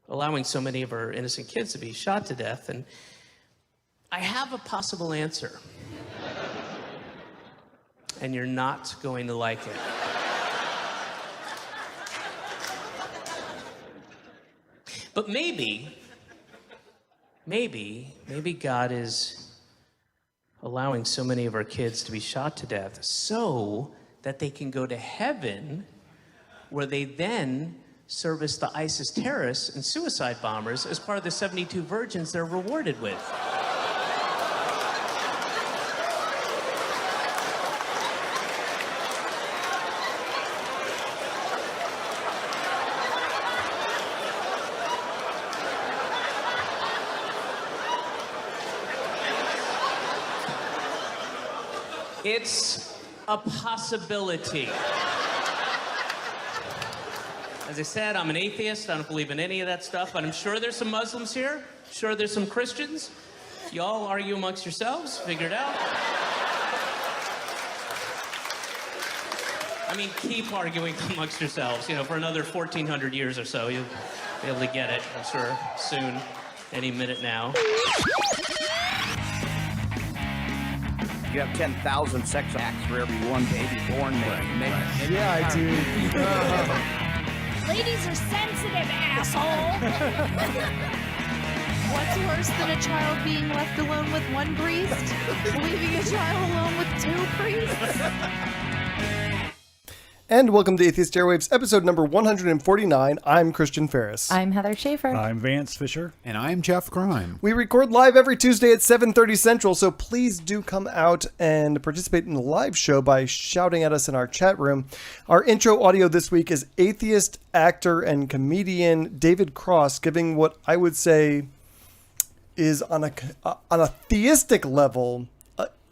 allowing so many of our innocent kids to be shot to death? And I have a possible answer. And you're not going to like it. But maybe God is allowing so many of our kids to be shot to death so that they can go to heaven, where they then service the ISIS terrorists and suicide bombers as part of the 72 virgins they're rewarded with. It's a possibility. As I said, I'm an atheist. I don't believe in any of that stuff, but I'm sure there's some Muslims here. Sure there's some Christians. Y'all argue amongst yourselves, figure it out. I mean, keep arguing amongst yourselves. For another 1,400 years or so, you'll be able to get it, I'm sure, soon, any minute now. You have 10,000 sex acts for every one baby born. Maybe. Yeah, I do. Ladies are sensitive, asshole. What's worse than a child being left alone with one priest? Leaving a child alone with two priests? And welcome to Atheist Airwaves, episode number 149. I'm Christian Ferris. I'm Heather Schafer. I'm Vance Fisher. And I'm Jeff Grime. We record live every Tuesday at 7:30 Central, so please do come out and participate in the live show by shouting at us in our chat room. Our intro audio this week is atheist actor and comedian David Cross giving what I would say is on a theistic level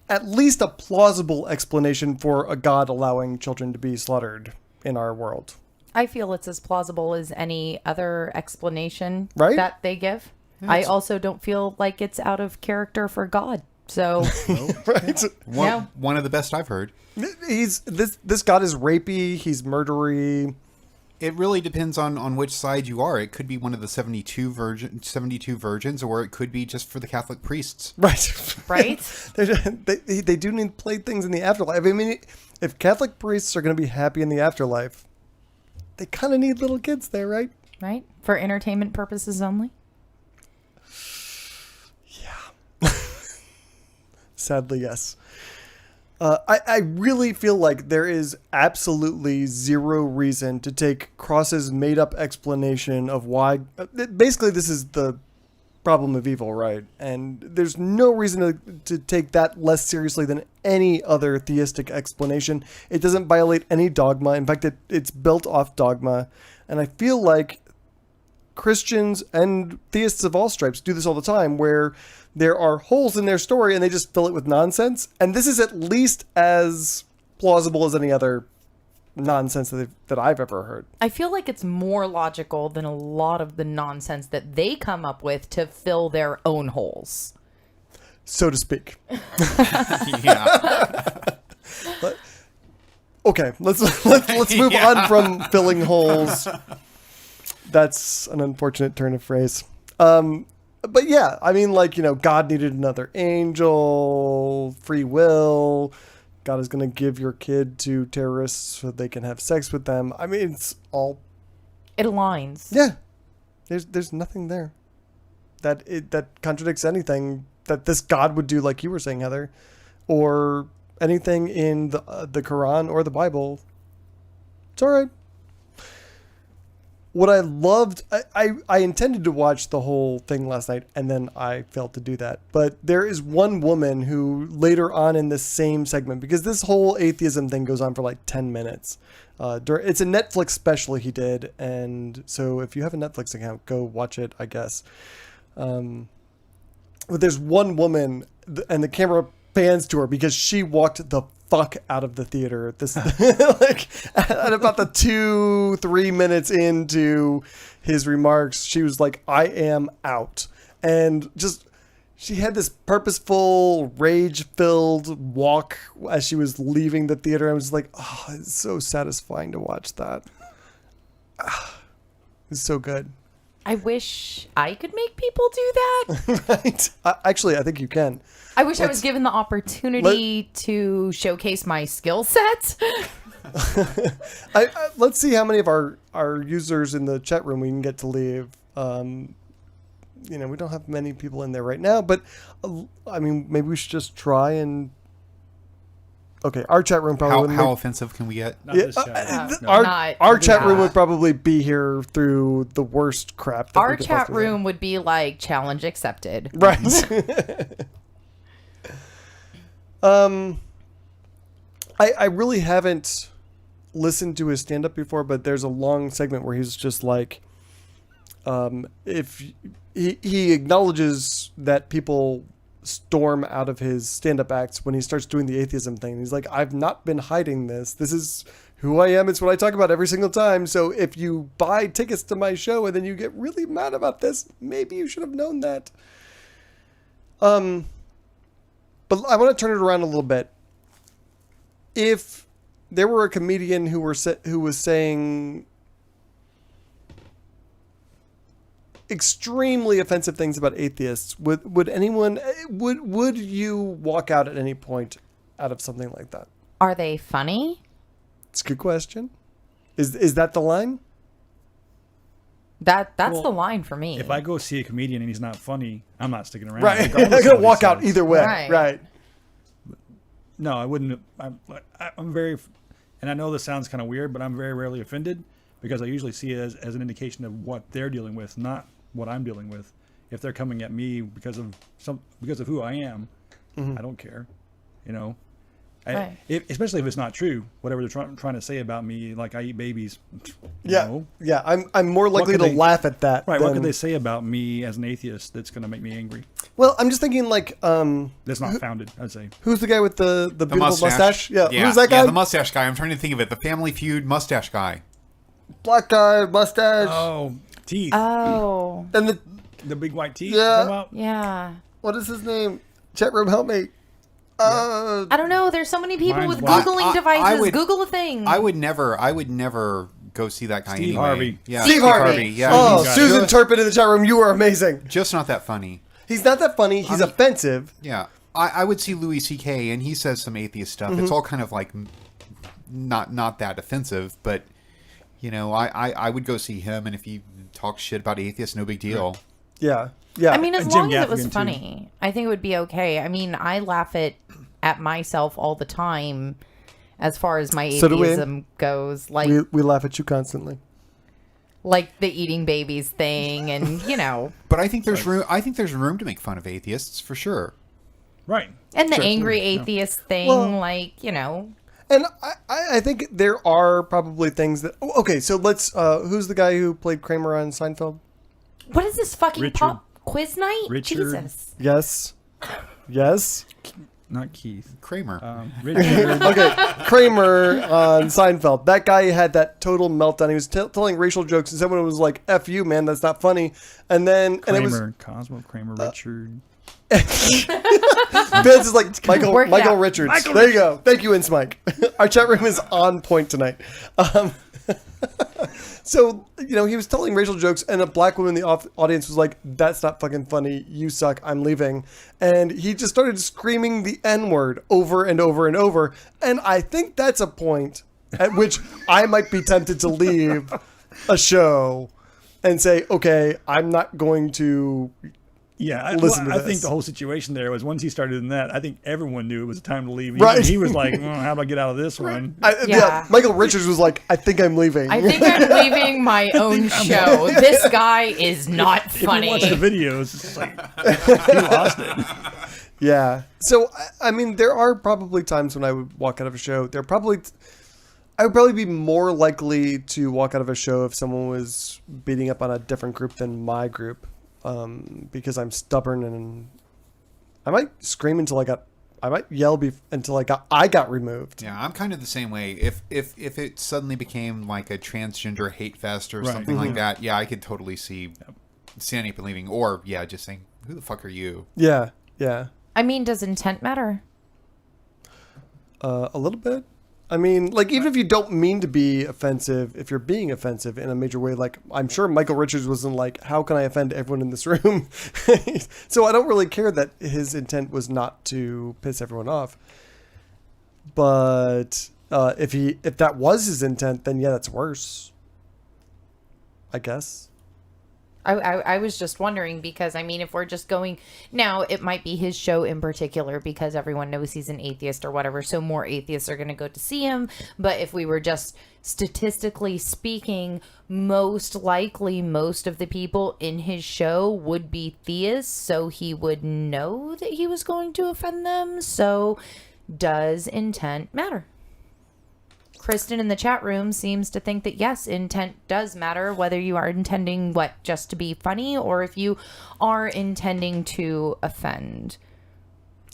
at least a plausible explanation for a God allowing children to be slaughtered in our world. I feel it's as plausible as any other explanation that they give. I also don't feel like it's out of character for God. So, One of the best I've heard. This God is rapey, he's murdery. It really depends on which side you are. It could be one of the 72 virgins, or it could be just for the Catholic priests. Right. They do need playthings in the afterlife. I mean, if Catholic priests are going to be happy in the afterlife, they kind of need little kids there, right? Right. For entertainment purposes only. Yeah. Sadly, yes. I really feel like there is absolutely zero reason to take Cross's made-up explanation of why... Basically, this is the problem of evil, right? And there's no reason to take that less seriously than any other theistic explanation. It doesn't violate any dogma. In fact, it's built off dogma. And I feel like Christians and theists of all stripes do this all the time, where there are holes in their story and they just fill it with nonsense. And this is at least as plausible as any other nonsense that I've ever heard. I feel like it's more logical than a lot of the nonsense that they come up with to fill their own holes, so to speak. Yeah. Okay, let's move on from filling holes. That's an unfortunate turn of phrase. But yeah, I mean, God needed another angel, free will. God is going to give your kid to terrorists so they can have sex with them. I mean, it's all... It aligns. Yeah. There's nothing there that contradicts anything that this God would do, like you were saying, Heather, or anything in the Quran or the Bible. It's all right. What I loved, I intended to watch the whole thing last night, and then I failed to do that. But there is one woman who later on in this same segment, because this whole atheism thing goes on for like 10 minutes. It's a Netflix special he did, and so if you have a Netflix account, go watch it, I guess. But there's one woman, and the camera pans to her because she walked the fuck out of the theater at this at about the 2-3 minutes into his remarks. She was like, I am out. And just she had this purposeful rage-filled walk as she was leaving the theater. I was like, oh, it's so satisfying to watch that. It's so good. I wish I could make people do that. Right? Actually, I think you can. I wish I was given the opportunity to showcase my skill set. Let's see how many of our users in the chat room we can get to leave. We don't have many people in there right now, but I mean, maybe we should just try and. Okay, our chat room probably wouldn't. How offensive can we get? Not this chat. No. Our chat room would probably be here through the worst crap. That Our we could chat possibly room would be like challenge accepted. Right. I really haven't listened to his stand-up before, but there's a long segment where he's just like, if he acknowledges that people storm out of his stand-up acts when he starts doing the atheism thing. He's like, I've not been hiding this. This is who I am. It's what I talk about every single time. So if you buy tickets to my show and then you get really mad about this, maybe you should have known that. But I want to turn it around a little bit. If there were a comedian who was saying extremely offensive things about atheists, would you walk out at any point out of something like that? Are they funny? It's a good question. Is that the line? That's the line for me. If I go see a comedian and he's not funny, I'm not sticking around. Right. I'm regardless of gonna what he walk out says. either way. Right. No, I wouldn't. I'm very, and I know this sounds kind of weird, but I'm very rarely offended because I usually see it as an indication of what they're dealing with, not what I'm dealing with. If they're coming at me because of who I am, I don't care. Right. Especially if it's not true, whatever they're trying to say about me, like I eat babies. Yeah. No. Yeah. I'm more likely to laugh at that. Right. What could they say about me as an atheist that's going to make me angry? Well, I'm just thinking like That's not founded, I'd say. who's the guy with the beautiful mustache? Yeah. Yeah. Who's that guy? Yeah, the mustache guy. I'm trying to think of it. The Family Feud mustache guy. Black guy, mustache. Oh, teeth. Oh. And The big white teeth. Yeah. Yeah. what is his name? Chat room, help me. I don't know. There's so many people Mine's with black. Googling devices. Google a thing. I would never go see that guy Steve anyway. Harvey. Yeah, Steve Harvey. Yeah. Oh, He's got Susan it. Turpin in the chat room. You are amazing. Just not that funny. He's not that funny. He's offensive. Yeah. I would see Louis C.K. and he says some atheist stuff. It's all kind of like not that offensive, but I would go see him, and if he talks shit about atheists, no big deal. Yeah. Yeah. I mean, as And Jim long as it was Gaffigan, too. funny, I think it would be okay. I mean, I laugh at myself all the time as far as my So do we. atheism goes. Like we laugh at you constantly. like the eating babies thing, and But I think there's room. I think there's room to make fun of atheists for sure. Right. and the angry atheist thing, Well- And I think there are probably things that. Okay, so let's. Who's the guy who played Kramer on Seinfeld? What is this fucking Richard. pop quiz night? Richard. Jesus. Yes. Yes. Not Keith. Kramer. Richard. Okay, Kramer on Seinfeld. That guy had that total meltdown. He was telling racial jokes, and someone was like, "F you, man, that's not funny." And then, Kramer. and it was Cosmo. Kramer. Richard. Vince is like Michael Work it Michael out. Richards. There you go. Thank you, Ince Mike. Our chat room is on point tonight. So, he was telling racial jokes, and a black woman in the audience was like, "That's not fucking funny. You suck. I'm leaving." And he just started screaming the N-word over and over and over. And I think that's a point at which I might be tempted to leave a show and say, okay, I'm not going to Yeah, listen to I this. think the whole situation there was once he started in that, I think everyone knew it was time to leave. Right. Even he was like, how do I get out of this one? Yeah. Michael Richards was like, I think I'm leaving. I think I'm leaving my own show. This guy is not If you funny. watch the videos, it's like, he lost it. Yeah. So, I mean, there are probably times when I would walk out of a show. I would probably be more likely to walk out of a show if someone was beating up on a different group than my group, because I'm stubborn and I might scream until I might yell until I got removed. Yeah, I'm kind of the same way. If it suddenly became like a transgender hate fest or something like that, yeah, I could totally see standing up and leaving, or just saying, "Who the fuck are you?" Yeah. Yeah. I mean, does intent matter? A little bit. I mean, like, even if you don't mean to be offensive, if you're being offensive in a major way, like, I'm sure Michael Richards wasn't like, how can I offend everyone in this room? So I don't really care that his intent was not to piss everyone off. But if that was his intent, then yeah, that's worse, I guess. I was just wondering because, I mean, if we're just going... Now, it might be his show in particular because everyone knows he's an atheist or whatever, so more atheists are going to go to see him. But if we were just statistically speaking, most likely most of the people in his show would be theists, so he would know that he was going to offend them. So does intent matter? Kristen in the chat room seems to think that yes, intent does matter, whether you are intending just to be funny or if you are intending to offend.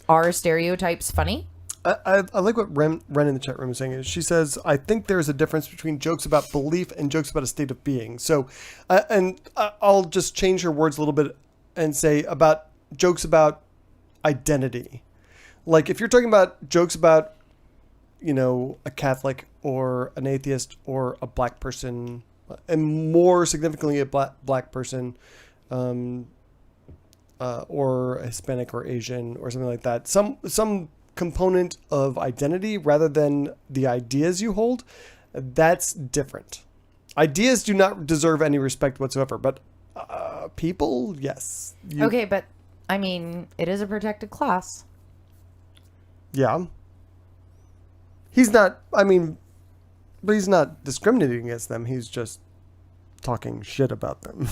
Are stereotypes funny? I like what Ren in the chat room is saying. She says, I think there's a difference between jokes about belief and jokes about a state of being. So, I'll just change her words a little bit and say about jokes about identity. Like if you're talking about jokes about, a Catholic or an atheist or a black person, and more significantly a black person, or a Hispanic or Asian or something like that. Some component of identity rather than the ideas you hold, that's different. Ideas do not deserve any respect whatsoever, but people, yes. Okay, but I mean, it is a protected class. Yeah. He's not, but he's not discriminating against them. He's just talking shit about them.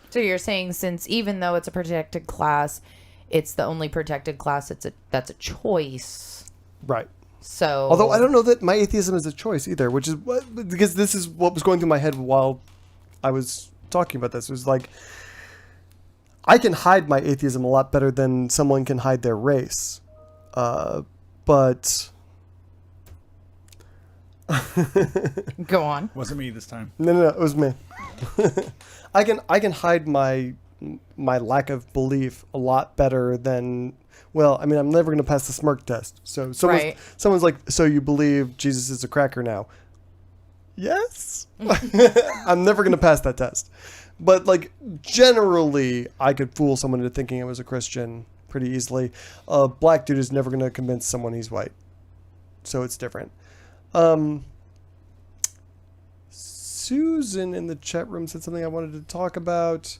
So you're saying since even though it's a protected class, it's the only protected class, that's a choice. Right. So... Although I don't know that my atheism is a choice either, which is because this is what was going through my head while I was talking about this. It was like, I can hide my atheism a lot better than someone can hide their race. But... Go on. Wasn't me this time. No, it was me. I can hide my lack of belief a lot better than... Well, I'm never going to pass the smirk test. So someone's like, so you believe Jesus is a cracker now? Yes. I'm never going to pass that test. But like generally, I could fool someone into thinking I was a Christian pretty easily. A black dude is never going to convince someone he's white. So it's different. Susan in the chat room said something I wanted to talk about.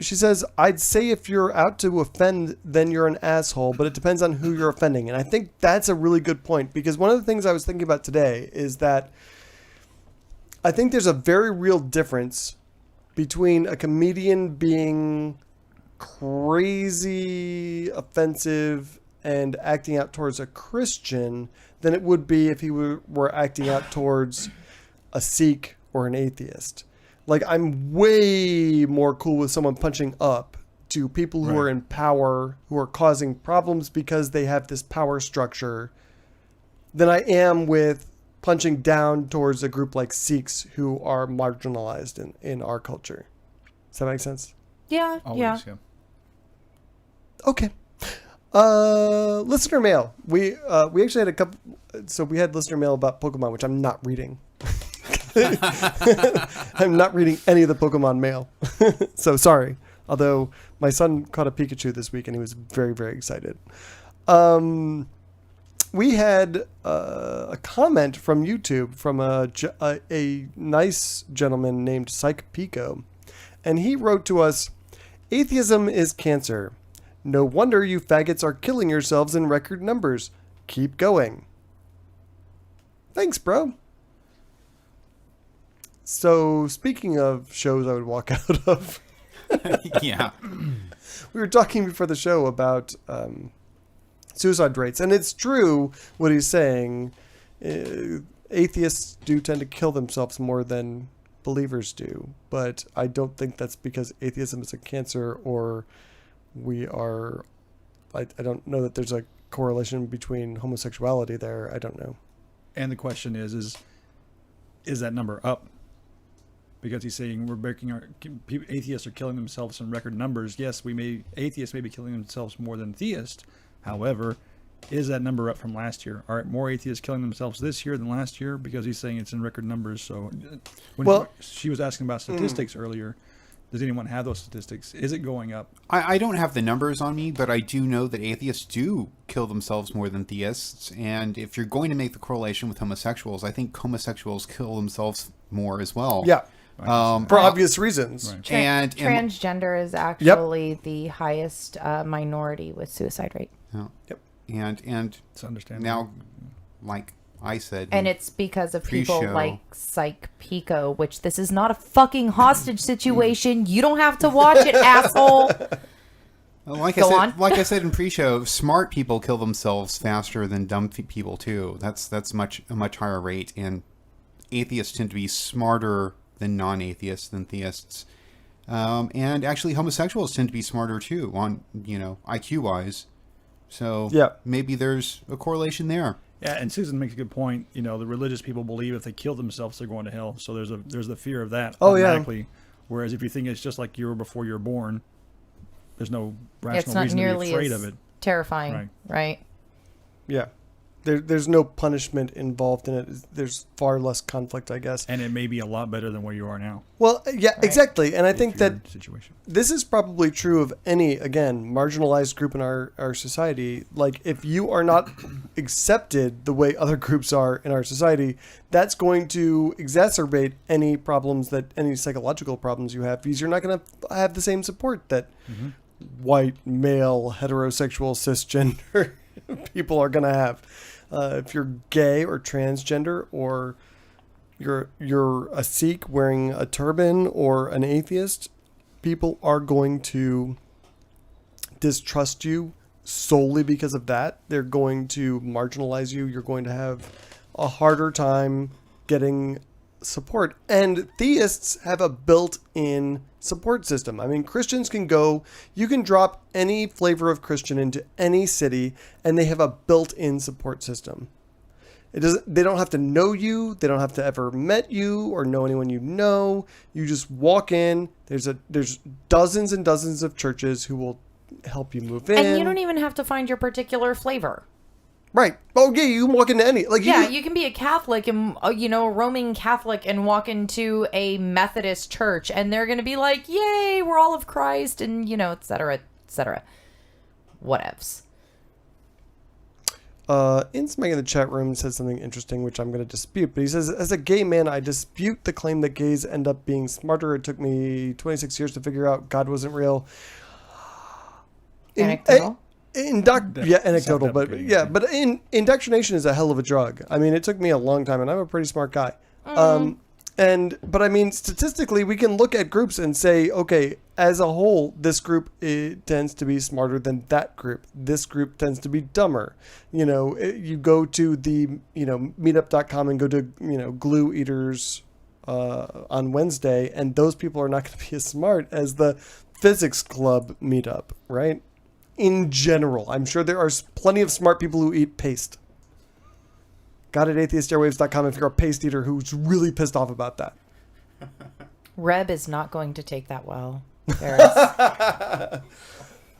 She says, I'd say if you're out to offend, then you're an asshole, but it depends on who you're offending. And I think that's a really good point, because one of the things I was thinking about today is that I think there's a very real difference between a comedian being crazy, offensive, and acting out towards a Christian than it would be if he were acting out towards a Sikh or an atheist. Like, I'm way more cool with someone punching up to people who are in power, who are causing problems because they have this power structure, than I am with punching down towards a group like Sikhs who are marginalized in our culture. Does that make sense? Yeah, yeah. Okay. Listener mail. We actually had a couple. So we had listener mail about Pokemon, which I'm not reading. I'm not reading any of the Pokemon mail. So sorry. Although my son caught a Pikachu this week and he was very, very excited. We had a comment from YouTube from a nice gentleman named Psych Pico. And he wrote to us, "Atheism is cancer. No wonder you faggots are killing yourselves in record numbers. Keep going." Thanks, bro. So, speaking of shows I would walk out of. Yeah. We were talking before the show about suicide rates. And it's true what he's saying. Atheists do tend to kill themselves more than believers do. But I don't think that's because atheism is a cancer or we are... I don't know that there's a correlation between homosexuality there. I don't know. And the question is that number up? Because he's saying atheists are killing themselves in record numbers. Yes, atheists may be killing themselves more than theists. However, is that number up from last year? Are more atheists killing themselves this year than last year? Because he's saying it's in record numbers. So when she was asking about statistics earlier, does anyone have those statistics? Is it going up? I don't have the numbers on me, but I do know that atheists do kill themselves more than theists. And if you're going to make the correlation with homosexuals, I think homosexuals kill themselves more as well. Yeah. For obvious reasons. Right. And Transgender is actually the highest minority with suicide rate. Yep. And It's understandable. now, like I said, And it's because of people Pre-show. like Psych Pico, which this is not a fucking hostage situation. You don't have to watch it, asshole. like Go on. I said in pre-show, smart people kill themselves faster than dumb people too. That's a much higher rate, and atheists tend to be smarter than non-atheists than theists. And actually, homosexuals tend to be smarter too on IQ wise. So maybe there's a correlation there. Yeah, and Susan makes a good point. The religious people believe if they kill themselves, they're going to hell. So there's the fear of that automatically. Whereas if you think it's just like you were before you were born, there's no rational reason to be afraid of it. Terrifying, right? Yeah. There's no punishment involved in it. There's far less conflict, I guess. And it may be a lot better than where you are now. Well, yeah, exactly. And I think that situation. this is probably true of any, again, marginalized group in our society. Like, if you are not accepted the way other groups are in our society, that's going to exacerbate any psychological problems you have, because you're not going to have the same support that white, male, heterosexual, cisgender people are going to have. If you're gay or transgender, or you're a Sikh wearing a turban, or an atheist, people are going to distrust you solely because of that. They're going to marginalize you. You're going to have a harder time getting support. And theists have a built-in support system. I mean, Christians you can drop any flavor of Christian into any city, and they have a built-in support system. They don't have to know you. They don't have to ever met you or know anyone you know. You just walk in. There's dozens and dozens of churches who will help you move in. And you don't even have to find your particular flavor. Right. Oh, yeah, you can walk into any. You can be a Catholic and, a Roman Catholic, and walk into a Methodist church, and they're going to be like, yay, we're all of Christ, and, et cetera, et cetera. Whatevs. Insmeg in the chat room says something interesting, which I'm going to dispute. But he says, as a gay man, I dispute the claim that gays end up being smarter. It took me 26 years to figure out God wasn't real. Anecdotal? Anecdotal, but indoctrination is a hell of a drug. I mean, it took me a long time, and I'm a pretty smart guy. But I mean, statistically, we can look at groups and say, okay, as a whole, this group tends to be smarter than that group. This group tends to be dumber. You go to the meetup.com and go to glue eaters on Wednesday, and those people are not going to be as smart as the physics club meetup, right? In general, I'm sure there are plenty of smart people who eat paste. Got it, atheistairwaves.com if you're a paste eater who's really pissed off about that. Reb is not going to take that well, Ferris.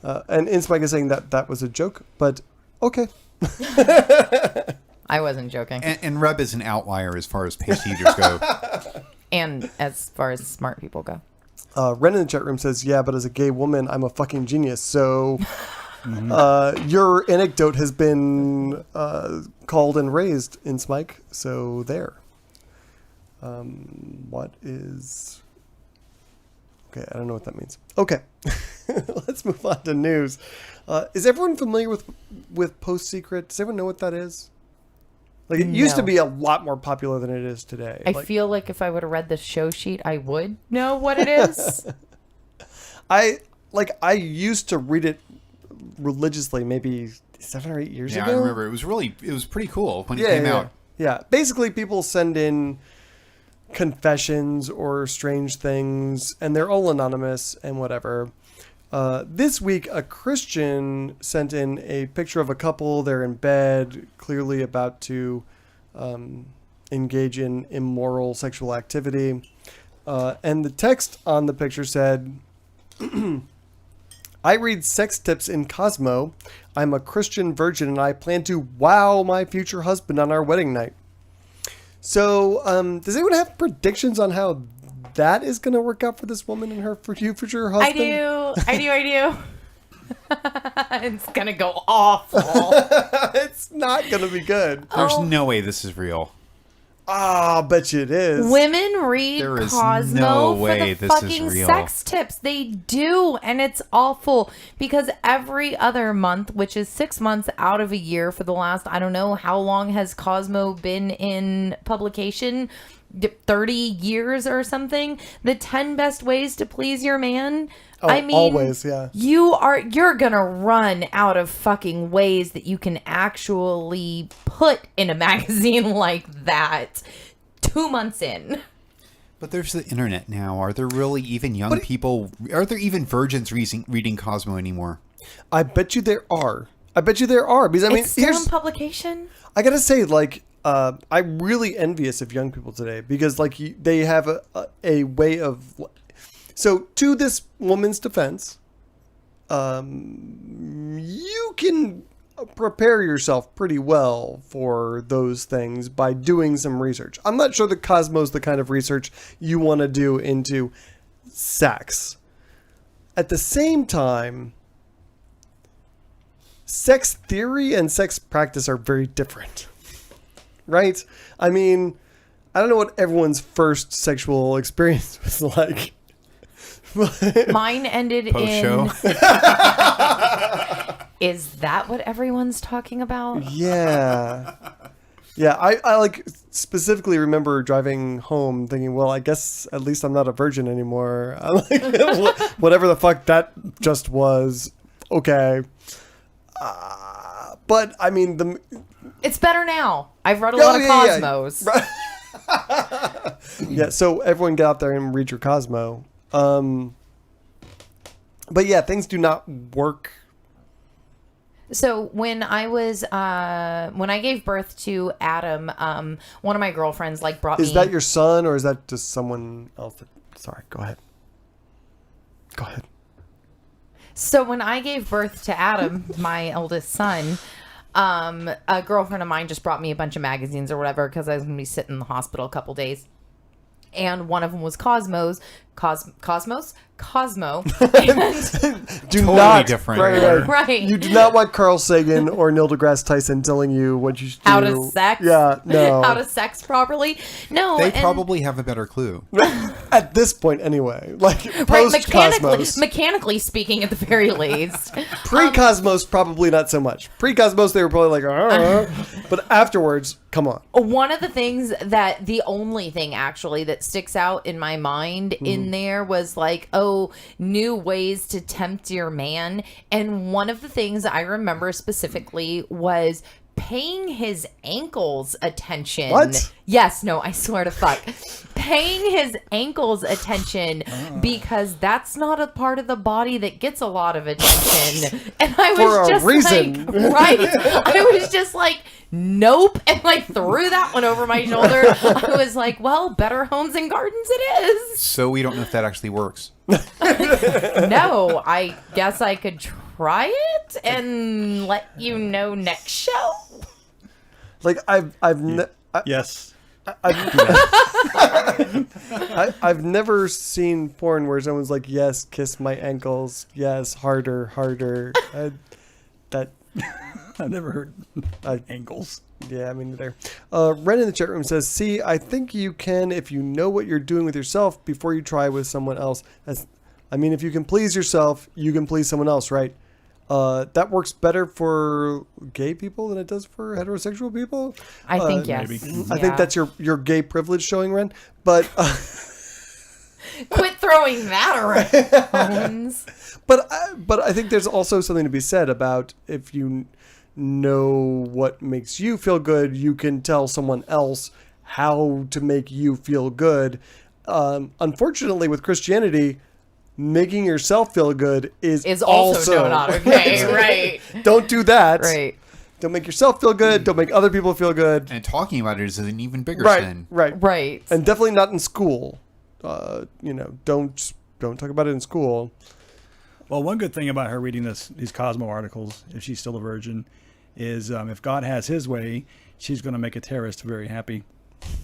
And Inspike is saying that was a joke, but okay. I wasn't joking. And Reb is an outlier as far as paste eaters go. And as far as smart people go. Ren in the chat room says, yeah, but as a gay woman, I'm a fucking genius. So your anecdote has been called and raised in Smike. So there. What is... Okay, I don't know what that means. Okay. Let's move on to news. Is everyone familiar with Post Secret? Does everyone know what that is? Like, it used to be a lot more popular than it is today. I feel like if I would have read the show sheet, I would know what it is. I used to read it religiously maybe 7 or 8 years ago. Yeah, I remember. It was pretty cool when it came out. Yeah. Basically, people send in confessions or strange things, and they're all anonymous and whatever. This week, a Christian sent in a picture of a couple. They're in bed, clearly about to engage in immoral sexual activity. And the text on the picture said, I read sex tips in Cosmo. I'm a Christian virgin and I plan to wow my future husband on our wedding night. So, does anyone have predictions on how that is going to work out for this woman and her future husband? I do. It's going to go awful. It's not going to be good. There's no way this is real. Ah, bet you it is. Women read There is Cosmo no for way the this is fucking real. sex tips. They do, and it's awful because every other month, which is 6 months out of a year for the last, I don't know, how long has Cosmo been in publication? 30 years or something? The 10 best ways to please your man? Oh, I mean, always, yeah. You're gonna run out of fucking ways that you can actually put in a magazine like that 2 months in. But there's the internet now. Are there really even young people? Are there even virgins reading Cosmo anymore? I bet you there are. Because I mean, It's still in publication. I gotta say, like, I'm really envious of young people today because, like, they have a way of. So, to this woman's defense, you can prepare yourself pretty well for those things by doing some research. I'm not sure that Cosmo's the kind of research you want to do into sex. At the same time, sex theory and sex practice are very different. Right? I mean, I don't know what everyone's first sexual experience was like. Mine ended Post-show? Is that what everyone's talking about? Yeah. Yeah, I like specifically remember driving home thinking, well, I guess at least I'm not a virgin anymore. I'm like, whatever the fuck that just was. Okay. But I mean, It's better now. I've read a lot of Cosmos. Yeah. Yeah, so everyone get out there and read your Cosmo. But yeah, things do not work. So when I gave birth to Adam, one of my girlfriends brought me. Is that your son or is that just someone else? Sorry, go ahead. So when I gave birth to Adam, my eldest son, a girlfriend of mine just brought me a bunch of magazines or whatever because I was going to be sitting in the hospital a couple days. And one of them was Cosmo. And Do Totally not different. Right. You do not want Carl Sagan or Neil deGrasse Tyson telling you what you should do. How to sex? Yeah, no. How to sex properly? No. They and- probably have a better clue. At this point, anyway. Like, Right, post-Cosmos. mechanically speaking, at the very least. Pre-Cosmos, probably not so much. Pre-Cosmos, they were probably like, but afterwards, come on. One of the things the only thing actually that sticks out in my mind in there was new ways to tempt your man. And one of the things I remember specifically was paying his ankles attention. What? Yes, no, I swear to fuck. Paying his ankles attention because that's not a part of the body that gets a lot of attention. And I was For a just reason. right. I was just like, nope, and threw that one over my shoulder. I was like, well, better homes and gardens it is. So we don't know if that actually works. No, I guess I could try it and let you know next show. Like, Yes. I've never seen porn where someone's like, yes, kiss my ankles. Yes, harder. That I've never heard ankles. Yeah, I mean, neither. Ren in the chat room says, see, I think you can if you know what you're doing with yourself before you try with someone else. If you can please yourself, you can please someone else, right? That works better for gay people than it does for heterosexual people. I think yes. maybe. I think that's your gay privilege showing, Ren. But Quit throwing that around. but I think there's also something to be said about if you know what makes you feel good, you can tell someone else how to make you feel good. Unfortunately, with Christianity, making yourself feel good is also not okay. Right. Don't do that. Right. Don't make yourself feel good. Don't make other people feel good. And talking about it is an even bigger Right. sin. Right. And definitely not in school. Don't talk about it in school. Well, one good thing about her reading these Cosmo articles, if she's still a virgin, is if God has his way, she's going to make a terrorist very happy.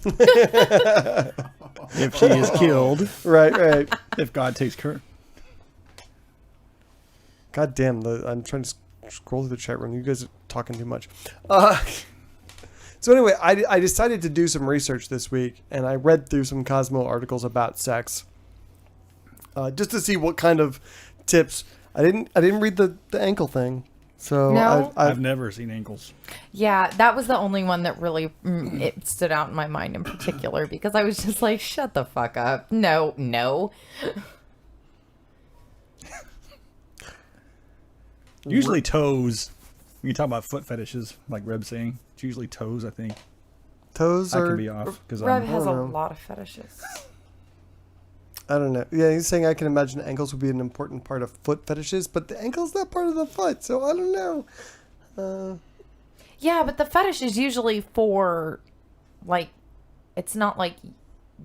If she is killed. Right. If God takes care. God damn, I'm trying to scroll through the chat room. You guys are talking too much. So anyway, I decided to do some research this week, and I read through some Cosmo articles about sex, just to see what kind of tips. I didn't read the ankle thing, so No? I've never seen ankles. Yeah, that was the only one that really it stood out in my mind in particular because I was just like, shut the fuck up. No. Usually toes. When you talk about foot fetishes, like Reb saying, it's usually toes, I think. toes I are. can be off because Reb I'm. has a know. lot of fetishes. I don't know. Yeah, he's saying I can imagine ankles would be an important part of foot fetishes, but the ankle's not part of the foot, so I don't know. Yeah, but the fetish is usually for, like, it's not like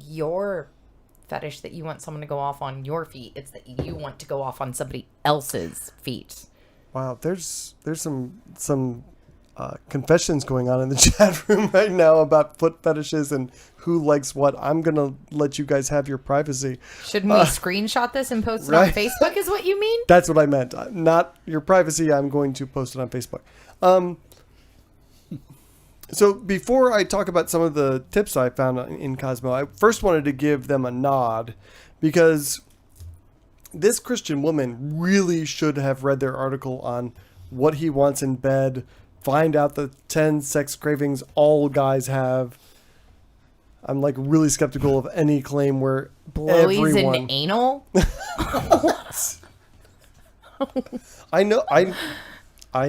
your fetish that you want someone to go off on your feet. It's that you want to go off on somebody else's feet. Wow, there's some confessions going on in the chat room right now about foot fetishes and who likes what. I'm gonna let you guys have your privacy. Shouldn't we screenshot this and post it on right. Facebook is what you mean? That's what I meant. Not your privacy. I'm going to post it on Facebook. So before I talk about some of the tips I found in Cosmo, I first wanted to give them a nod because this Christian woman really should have read their article on what he wants in bed, find out the 10 sex cravings all guys have. I'm like really skeptical of any claim where Blowies everyone... and anal? I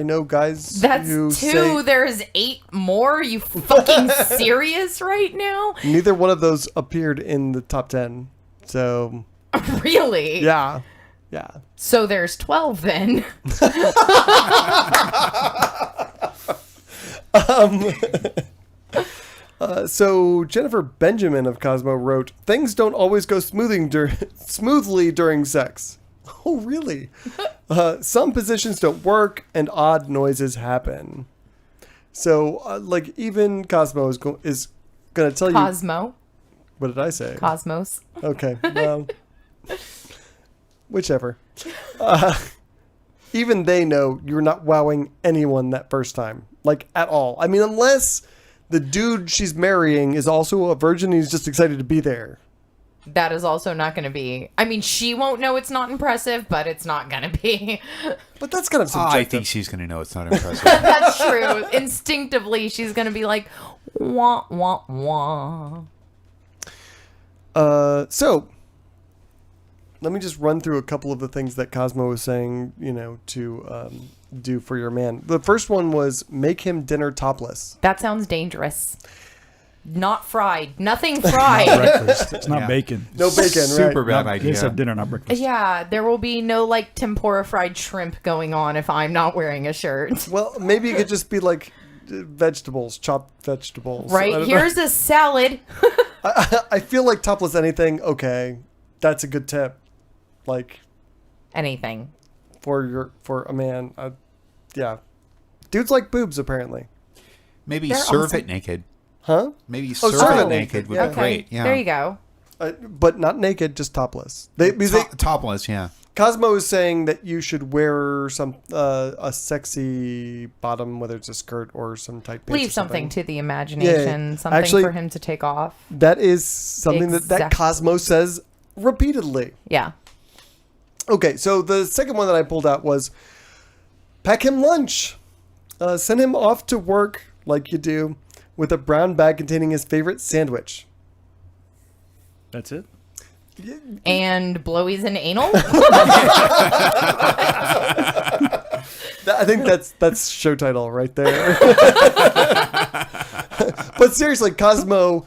know guys That's who 2. say There's 8 more. You fucking serious right now? neither one of those appeared in the top 10. So Really? yeah. So there's 12 then. So Jennifer Benjamin of Cosmo wrote, "Things don't always go smoothly during sex." Oh, really? Some positions don't work and odd noises happen. So, like, even Cosmo is going to tell you. Cosmo. What did I say? Cosmos. Okay, well, whichever. Even they know you're not wowing anyone that first time, like, at all. I mean, unless the dude she's marrying is also a virgin and he's just excited to be there. That is also not going to be. I mean, she won't know it's not impressive, but it's not going to be. But that's kind of subjective. I think she's going to know it's not impressive. That's true. Instinctively, she's going to be like, wah, wah, wah. So, let me just run through a couple of the things that Cosmo was saying, to do for your man. The first one was make him dinner topless. That sounds dangerous. Not fried. Nothing fried. Breakfast. It's not Yeah. bacon. No bacon, Super right? bad They said idea. dinner, not breakfast. Yeah, there will be no, like, tempura fried shrimp going on if I'm not wearing a shirt. Well, maybe it could just be like vegetables, chopped vegetables. I Right? don't know. Here's a salad. I feel like topless anything, okay. That's a good tip. Like, Anything. for a man. Yeah. Dudes like boobs, apparently. Maybe They're serve awesome. it naked. Huh? Maybe Oh, serve it naked would yeah. be great. Yeah. There you go. But not naked, just topless. Topless, yeah. Cosmo is saying that you should wear a sexy bottom, whether it's a skirt or some tight pants. Leave or something to the imagination. Yeah. Something Actually- for him to take off. That is something that Exactly. Cosmo says repeatedly. Yeah. Okay, so the second one that I pulled out was pack him lunch. Send him off to work like you do with a brown bag containing his favorite sandwich. That's it? And blowies and anal? I think that's show title right there. But seriously, Cosmo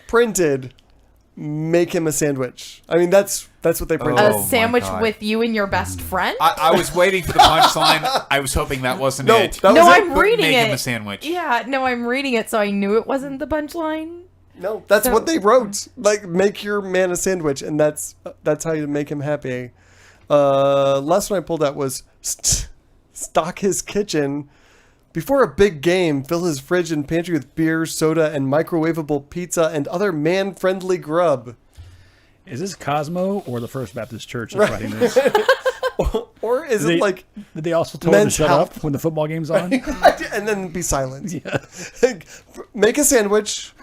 printed make him a sandwich. I mean, that's what they printed. A Oh my sandwich God. with you and your best friend? I was waiting for the punchline. I was hoping that wasn't No, it. that No, was it. I'm reading Make it. him a sandwich. Yeah, no, I'm reading it, so I knew it wasn't the punchline. No, that's So- what they wrote. Like, make your man a sandwich, and that's how you make him happy. Last one I pulled out was stock his kitchen. Before a big game, fill his fridge and pantry with beer, soda, and microwavable pizza and other man-friendly grub. Is this Cosmo or the First Baptist Church that's writing this? Or is it like... Did they also tell him to Men's shut Health? up when the football game's on? And then be silent. Yeah. Make a sandwich,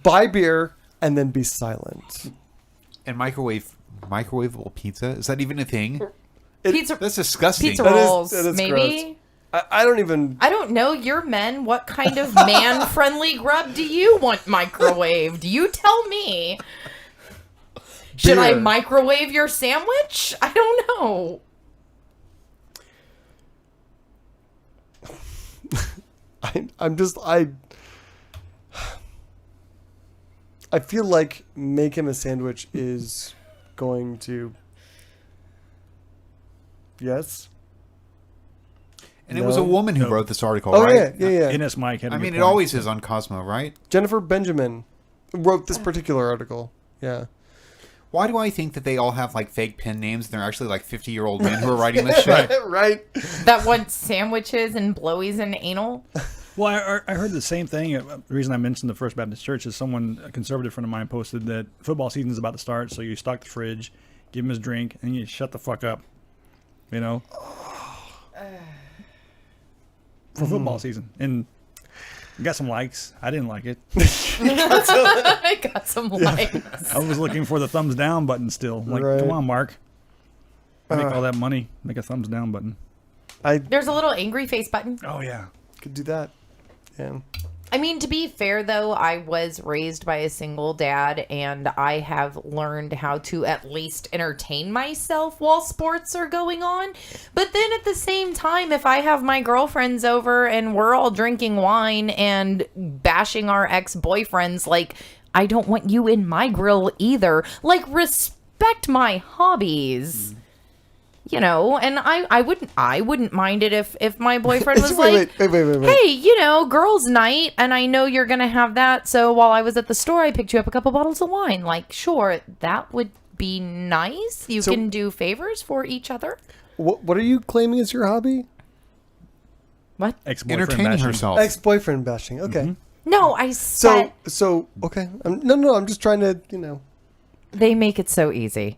buy beer, and then be silent. And microwavable pizza? Is that even a thing? Pizza, That's disgusting. pizza That is- rolls, that is maybe. gross. I don't even... I don't know. You're men. What kind of man-friendly grub do you want microwaved? You tell me. Should I Beer. microwave your sandwich? I don't know. I feel like make him a sandwich is going to... Yes? And it was a woman who wrote this article, Oh, right? yeah. Ines Mike had a I good mean, it point. always is on Cosmo, right? Jennifer Benjamin wrote this particular article. Yeah. Why do I think that they all have like fake pen names and they're actually like 50-year-old men who are writing this shit? Right. That want sandwiches and blowies and anal? Well, I heard the same thing. The reason I mentioned the First Baptist Church is a conservative friend of mine posted that football season is about to start, so you stock the fridge, give him his drink, and you shut the fuck up. You know? For football season. And got some likes. I didn't like it. I got some likes. I was looking for the thumbs down button still. Like, Right. come on, Mark. Make all that money. Make a thumbs down button. I There's a little angry face button. Oh, yeah. could do that. Yeah. I mean, to be fair, though, I was raised by a single dad, and I have learned how to at least entertain myself while sports are going on. But then at the same time, if I have my girlfriends over and we're all drinking wine and bashing our ex-boyfriends, like, I don't want you in my grill either. Like, respect my hobbies. You know, and I wouldn't mind it if my boyfriend was Wait. hey, you know, girls' night, and I know you're going to have that. So while I was at the store, I picked you up a couple bottles of wine. Like, sure, that would be nice. You can do favors for each other. What are you claiming is your hobby? What? Ex-boyfriend Entertaining bashing. herself. Ex-boyfriend bashing. Okay. No, I said So okay. No. I'm just trying to, they make it so easy.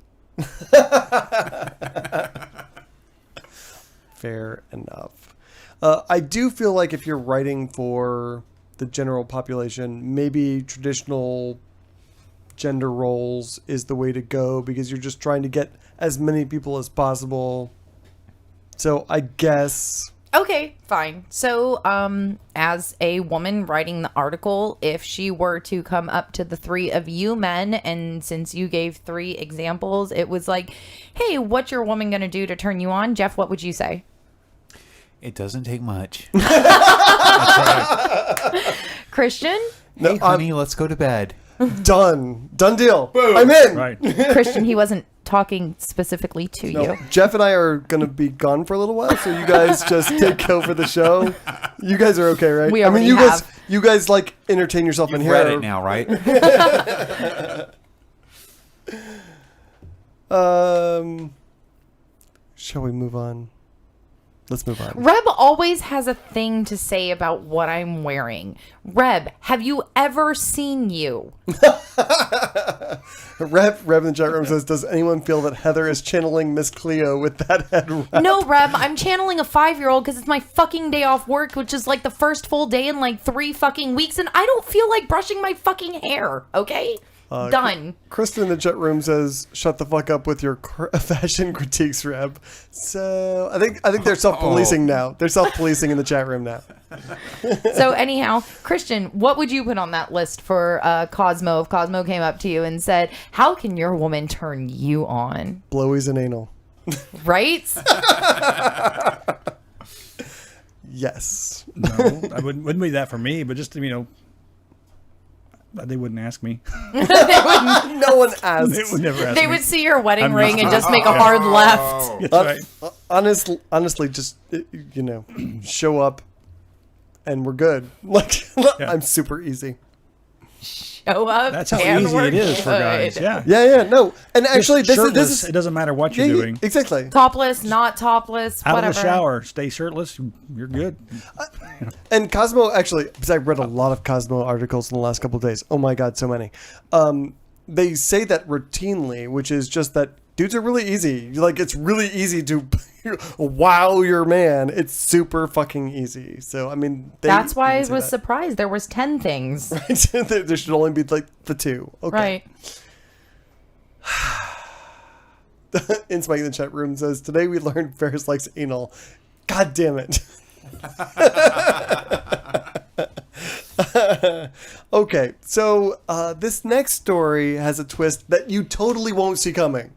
Fair enough. I do feel like if you're writing for the general population, maybe traditional gender roles is the way to go because you're just trying to get as many people as possible. So I guess... Okay, fine. So, as a woman writing the article, if she were to come up to the three of you men, and since you gave 3 examples, it was like, hey, what's your woman going to do to turn you on? Jeff, what would you say? It doesn't take much. Christian? No, Hey, honey, let's go to bed. Done deal. I'm in. Right. Christian, he wasn't talking specifically to No, you. Jeff and I are going to be gone for a little while, so you guys just take over the show. You guys are okay, right? We I mean, already you have. you guys like entertain yourself in You've here. read it now, right? Shall we move on? Let's move on. Reb always has a thing to say about what I'm wearing. Reb, have you ever seen you? Rev in the chat room says, does anyone feel that Heather is channeling Miss Cleo with that head wrap? No, Reb, I'm channeling a 5-year-old because it's my fucking day off work, which is like the first full day in like 3 fucking weeks, and I don't feel like brushing my fucking hair, okay? Done. Kristen in the chat room says, shut the fuck up with your fashion critiques, Reb. So I think they're self-policing now. They're self-policing in the chat room now. So anyhow, Christian, what would you put on that list for Cosmo if Cosmo came up to you and said, how can your woman turn you on? Blowies and anal. Right? Yes. No, I wouldn't be that for me, but just, they wouldn't ask me. No one asks. They would never ask They me. would see your wedding I'm ring and just- just make a hard left. That's right. Honestly, just, show up and we're good. Like, I'm super easy. show up. That's how and easy we're it is for good. guys. Yeah. Yeah, no. And actually, Just this shirtless, is it doesn't matter what yeah, you're yeah, doing. exactly. Topless, not topless, Out whatever. of the shower, stay shirtless. You're good. And Cosmo, actually, because I read a lot of Cosmo articles in the last couple of days. Oh my God, so many. They say that routinely, which is just that dudes are really easy. Like, it's really easy to wow your man. It's super fucking easy. So, I mean, That's why I even say was that. surprised. There was 10 things. There should only be like the 2. Okay. Right. Inspike in the chat room says, today we learned Ferris likes anal. God damn it. Okay, so this next story has a twist that you totally won't see coming.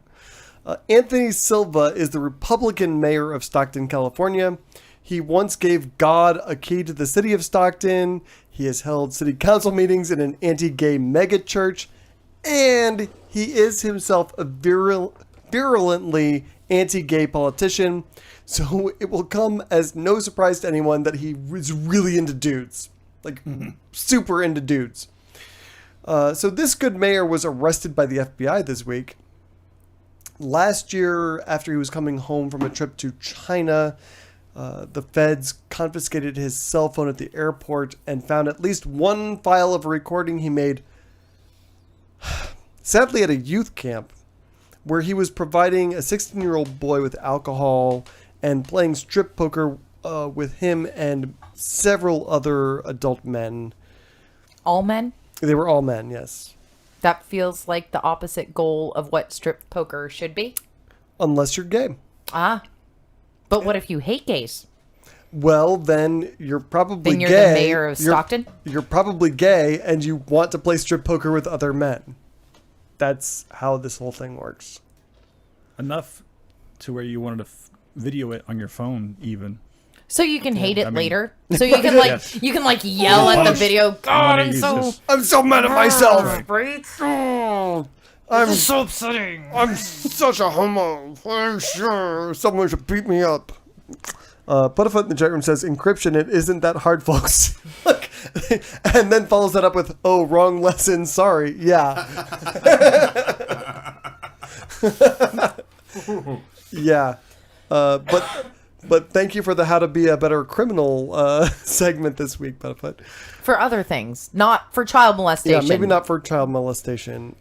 Anthony Silva is the Republican mayor of Stockton, California. He once gave God a key to the city of Stockton. He has held city council meetings in an anti-gay megachurch. And he is himself a virulently anti-gay politician. So it will come as no surprise to anyone that he is really into dudes. Like, super into dudes. So this good mayor was arrested by the FBI this week. Last year, after he was coming home from a trip to China, the feds confiscated his cell phone at the airport and found at least one file of a recording he made, sadly at a youth camp, where he was providing a 16-year-old boy with alcohol and playing strip poker with him and several other adult men. All men? They were all men, yes. That feels like the opposite goal of what strip poker should be. Unless you're gay. Ah. But what if you hate gays? Well, then you're probably Then you're gay. the mayor of Stockton? You're probably gay and you want to play strip poker with other men. That's how this whole thing works. Enough to where you wanted to video it on your phone, even. So you can hate it I mean- later. So you can Yes. you can yell at the video. God, wanna I'm use so this. I'm so mad at myself. Right? I'm so upsetting. I'm such a homo. I'm sure someone should beat me up. Put a foot in the chat room says encryption. It isn't that hard, folks. Look, and then follows that up with, "Oh, wrong lesson. Sorry." Yeah. Yeah. But thank you for the how to be a better criminal segment this week, Butterfoot. For other things, not for child molestation. Yeah, maybe not for child molestation.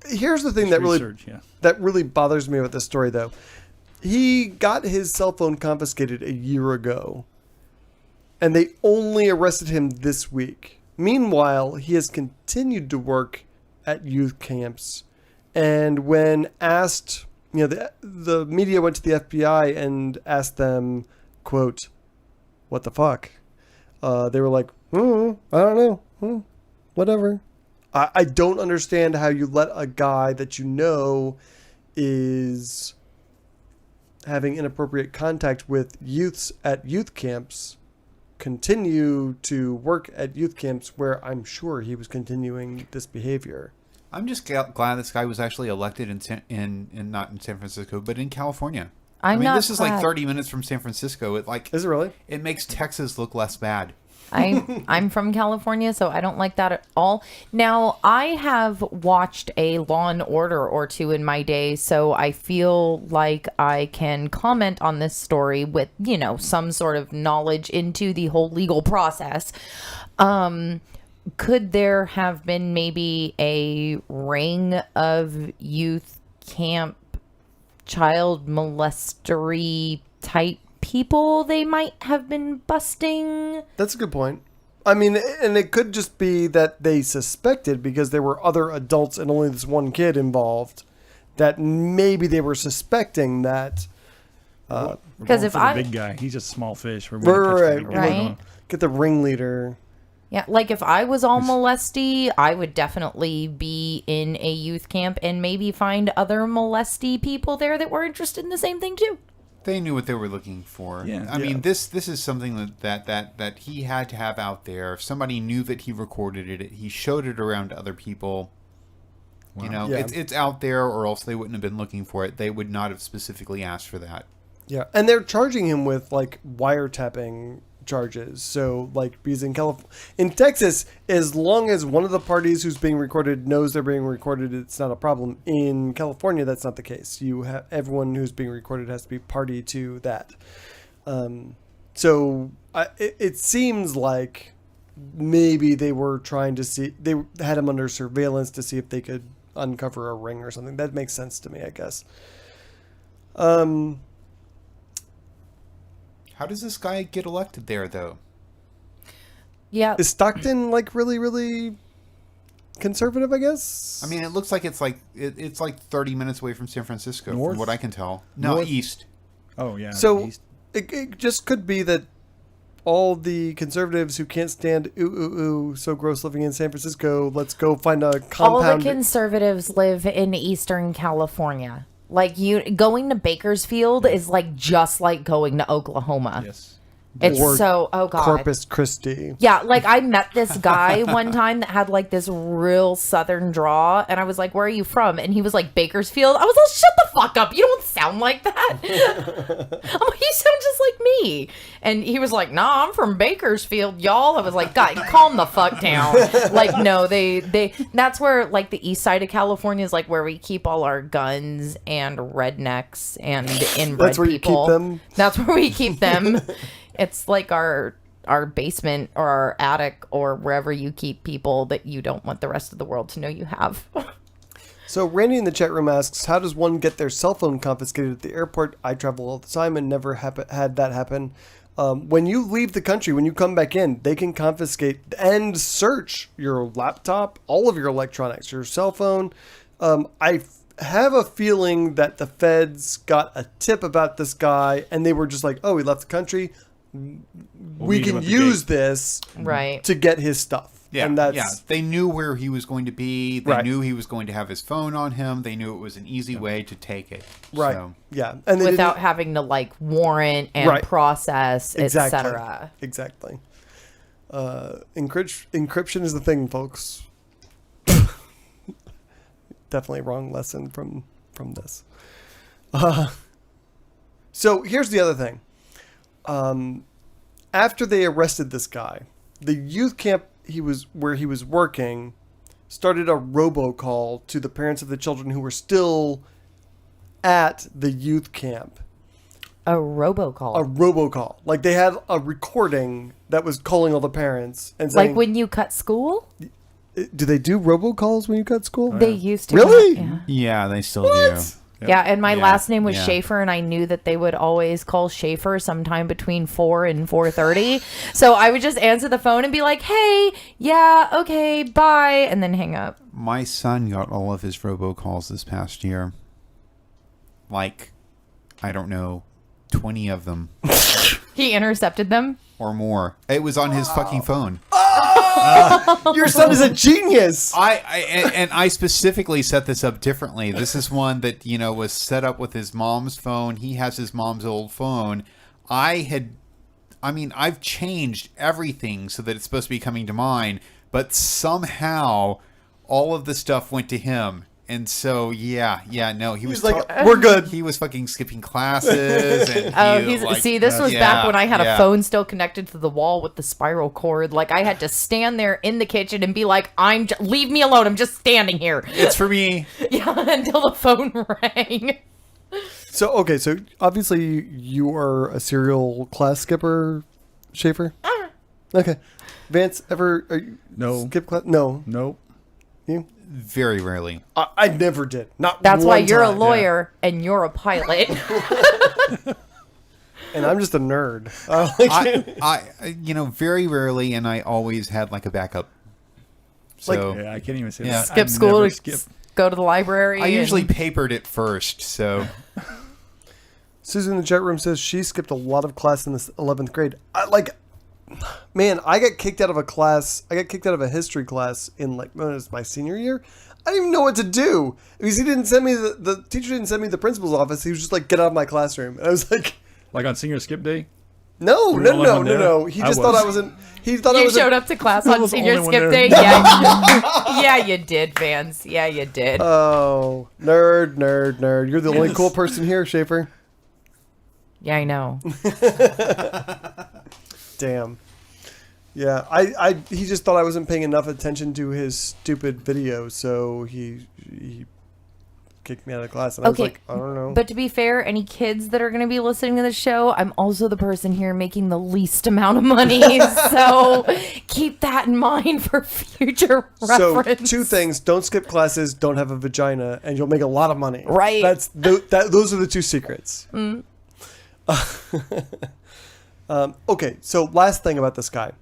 Here's the thing that Research, yeah. really bothers me about this story, though. He got his cell phone confiscated a year ago, and they only arrested him this week. Meanwhile, he has continued to work at youth camps, and when asked, the media went to the FBI and asked them, quote, "What the fuck?" They were like, I don't know. Whatever. I don't understand how you let a guy that you know is having inappropriate contact with youths at youth camps continue to work at youth camps where I'm sure he was continuing this behavior. I'm just glad this guy was actually elected in not in San Francisco, but in California. I'm not this is like glad. 30 minutes from San Francisco. Is it really? It makes Texas look less bad. I'm from California, so I don't like that at all. Now, I have watched a Law and Order or two in my day, so I feel like I can comment on this story with, some sort of knowledge into the whole legal process. Could there have been maybe a ring of youth camp child molestery type people they might have been busting? That's a good point. I mean, and it could just be that they suspected because there were other adults and only this one kid involved, that maybe they were suspecting that. We're 'Cause going if for I- the big guy, he's a small fish. We're gonna catch the Right, big guy. right. Get the ringleader. Yeah, like if I was all molesty, I would definitely be in a youth camp and maybe find other molesty people there that were interested in the same thing too. They knew what they were looking for. Yeah. I mean, this is something that he had to have out there. If somebody knew that he recorded it, he showed it around to other people. Wow. Yeah. It's out there, or else they wouldn't have been looking for it. They would not have specifically asked for that. Yeah, and they're charging him with like wiretapping charges. So, like, because in Texas, as long as one of the parties who's being recorded knows they're being recorded, it's not a problem. In California, that's not the case. Everyone who's being recorded has to be party to that. So it seems like maybe they were trying to see, they had him under surveillance to see if they could uncover a ring or something. That makes sense to me, I guess. How does this guy get elected there, though? Yeah. Is Stockton like really, really conservative, I guess? I mean, it looks like it's like 30 minutes away from San Francisco, North? from what I can tell. No, North? east. Oh yeah. So East. it just could be that all the conservatives who can't stand so gross living in San Francisco, let's go find a compound. All the conservatives live in Eastern California. Like, going to Bakersfield is like just like going to Oklahoma. Yes. It's Or so, oh God. Corpus Christi. Yeah, like I met this guy one time that had like this real southern draw, and I was like, "Where are you from?" And he was like, "Bakersfield." I was like, "Shut the fuck up! You don't sound like that." I'm like, "You sound just like me." And he was like, "Nah, I'm from Bakersfield, y'all." I was like, "God, calm the fuck down." Like, no, they that's where like the east side of California is like where we keep all our guns and rednecks and inbred That's where you people. keep them? That's where we keep them. It's like our basement or our attic or wherever you keep people that you don't want the rest of the world to know you have. So Randy in the chat room asks, how does one get their cell phone confiscated at the airport? I travel all the time and never had that happen. When you leave the country, when you come back in, they can confiscate and search your laptop, all of your electronics, your cell phone. I have a feeling that the feds got a tip about this guy and they were just like, oh, he left the country. We meet him can at the use gate. this Right. to get his stuff. Yeah, And that's, yeah. They knew where he was going to be. They Right. knew he was going to have his phone on him. They knew it was an easy way to take it. right. So, Yeah. And they Without didn't- having to like warrant and Right. process, Exactly. etc. Exactly. Encryption is the thing, folks. Definitely wrong lesson from this. So here's the other thing. After they arrested this guy, the youth camp where he was working started a robocall to the parents of the children who were still at the youth camp. A robocall. A robocall. Like they had a recording that was calling all the parents and saying, Like when you cut school? do they do robocalls when you cut school? They used to. Really? Yeah. yeah, they still do. Yeah, and my Yeah, last name was yeah. Schafer, and I knew that they would always call Schafer sometime between 4 and 4:30. So I would just answer the phone and be like, "Hey, yeah, okay, bye," and then hang up. My son got all of his robocalls this past year. Like, I don't know, 20 of them He intercepted them. or more. It was on his fucking phone. Your son is a genius. I specifically set this up differently. This is one that, was set up with his mom's phone. He has his mom's old phone. I've changed everything so that it's supposed to be coming to mine, but somehow all of the stuff went to him. And so, he was He's like, we're good. He was fucking skipping classes. And See, this was back when I had yeah. a phone still connected to the wall with the spiral cord. Like I had to stand there in the kitchen and be like, leave me alone. I'm just standing here. It's for me. Yeah, until the phone rang. So obviously you are a serial class skipper, Schafer? Okay. Vance, No. skip class? No. Nope. You? Very rarely. I never did. Not That's why one you're a time. lawyer and you're a pilot. And I'm just a nerd. Very rarely, and I always had like a backup. So Yeah, I can't even say Yeah. that. Skip I've school never to skipped. go to the library. I usually and- papered it first. So Susan in the chat room says she skipped a lot of class in the 11th grade. I got kicked out of a class. I got kicked out of a history class in when it was my senior year. I didn't even know what to do because he didn't send me the teacher didn't send me to the principal's office. He was just like, get out of my classroom. And I was like, Like on senior skip day? no. Were you the only one there? He I just thought was. I wasn't. He thought I You was. showed up to class on was the senior only one skip there. day? Yeah. Yeah, you did, Vance. Yeah, you did. Oh, nerd. You're the only cool person here, Schafer. Yeah, I know. Damn. Yeah, he just thought I wasn't paying enough attention to his stupid video, so he kicked me out of class. And I was like, I don't know. But to be fair, any kids that are going to be listening to the show, I'm also the person here making the least amount of money. So keep that in mind for future reference. So 2 things: don't skip classes, don't have a vagina, and you'll make a lot of money. Right. Those are the 2 secrets. Okay, so last thing about this guy.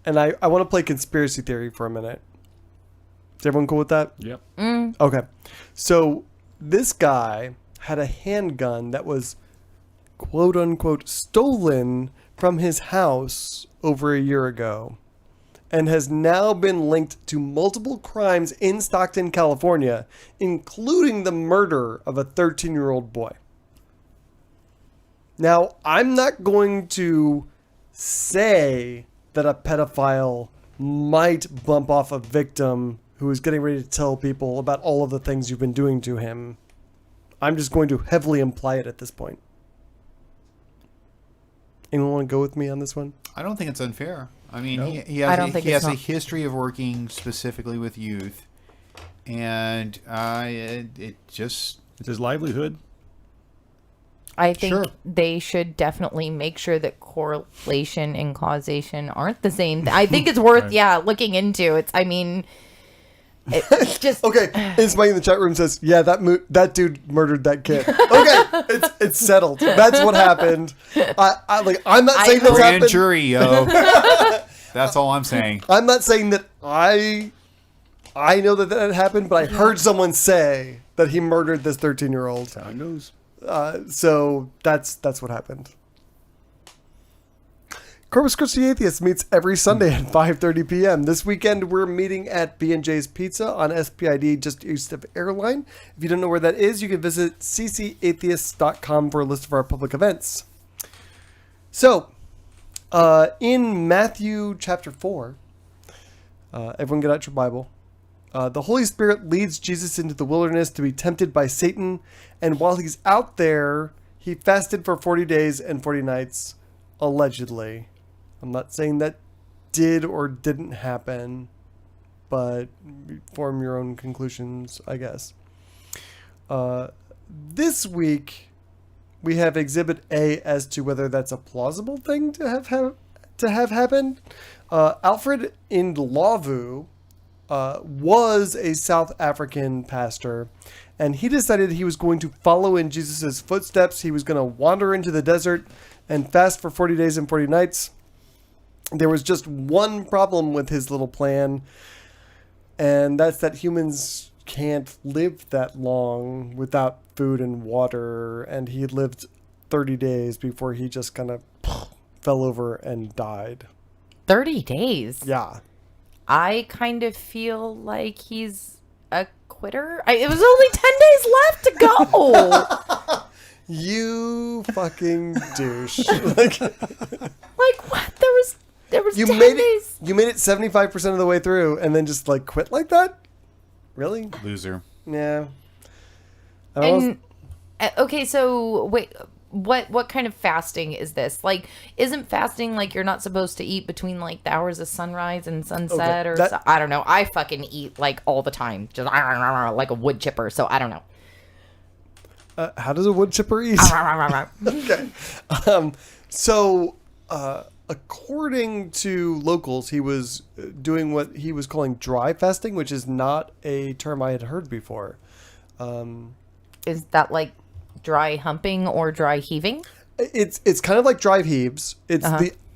And I want to play conspiracy theory for a minute. Is everyone cool with that? Yep. Okay. So this guy had a handgun that was quote unquote stolen from his house over a year ago and has now been linked to multiple crimes in Stockton, California, including the murder of a 13-year-old boy. Now, I'm not going to say that a pedophile might bump off a victim who is getting ready to tell people about all of the things you've been doing to him. I'm just going to heavily imply it at this point. Anyone want to go with me on this one? I don't think it's unfair. I mean, No. he I has, don't think he it's has a not. history of working specifically with youth, and it's his livelihood. I think Sure. they should definitely make sure that correlation and causation aren't the same. I think it's worth, Right. looking into. It's just Okay, Ismail in the chat room says, yeah, that dude murdered that kid. Okay, it's settled. That's what happened. I'm not saying that's grand happened. jury, yo. That's all I'm saying. I'm not saying that I know that happened, but I heard someone say that he murdered this 13-year-old. That's how it goes. So that's what happened. Corpus Christi Atheists meets every Sunday at 5:30 p.m. This weekend, we're meeting at B&J's Pizza on SPID just east of Airline. If you don't know where that is, you can visit ccatheists.com for a list of our public events. So, in Matthew chapter 4, everyone get out your Bible. The Holy Spirit leads Jesus into the wilderness to be tempted by Satan, and while he's out there, he fasted for 40 days and 40 nights, allegedly. I'm not saying that did or didn't happen, but form your own conclusions, I guess. This week, we have Exhibit A as to whether that's a plausible thing to have happened. Alfred Ndlovu was a South African pastor, and he decided he was going to follow in Jesus' footsteps. He was going to wander into the desert and fast for 40 days and 40 nights. There was just one problem with his little plan, and that's that humans can't live that long without food and water, and he lived 30 days before he just kind of fell over and died. 30 days. Yeah. I kind of feel like he's a quitter. It was only 10 days left to go. You fucking douche. Like what? There was You 10 made days. it. You made it 75% of the way through, and then just like quit like that. Really? Loser. Yeah. I almost- And okay, so wait, what kind of fasting is this? Like, isn't fasting like you're not supposed to eat between like the hours of sunrise and sunset, Okay, that- I don't know. I fucking eat like all the time, just like a wood chipper. So I don't know. how does a wood chipper eat? Okay. So, according to locals, he was doing what he was calling dry fasting, which is not a term I had heard before. Is that like dry humping or dry heaving? It's kind of like dry heaves. It's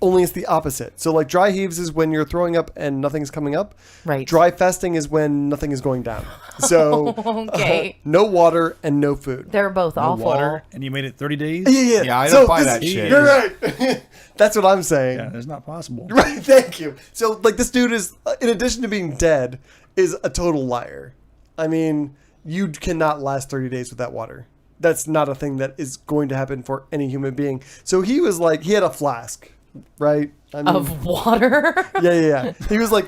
it's the opposite. So like dry heaves is when you're throwing up and nothing's coming up. Right. Dry fasting is when nothing is going down. So Okay. no water and no food. They're both awful. Water, and you made it 30 days? Yeah. Yeah, I don't buy that shit. You're right. That's what I'm saying. Yeah, that's not possible. Right, thank you. So, like, this dude is, in addition to being dead, is a total liar. I mean, you cannot last 30 days without water. That's not a thing that is going to happen for any human being. So he was like, he had a flask right? I mean, Of water. yeah. He was like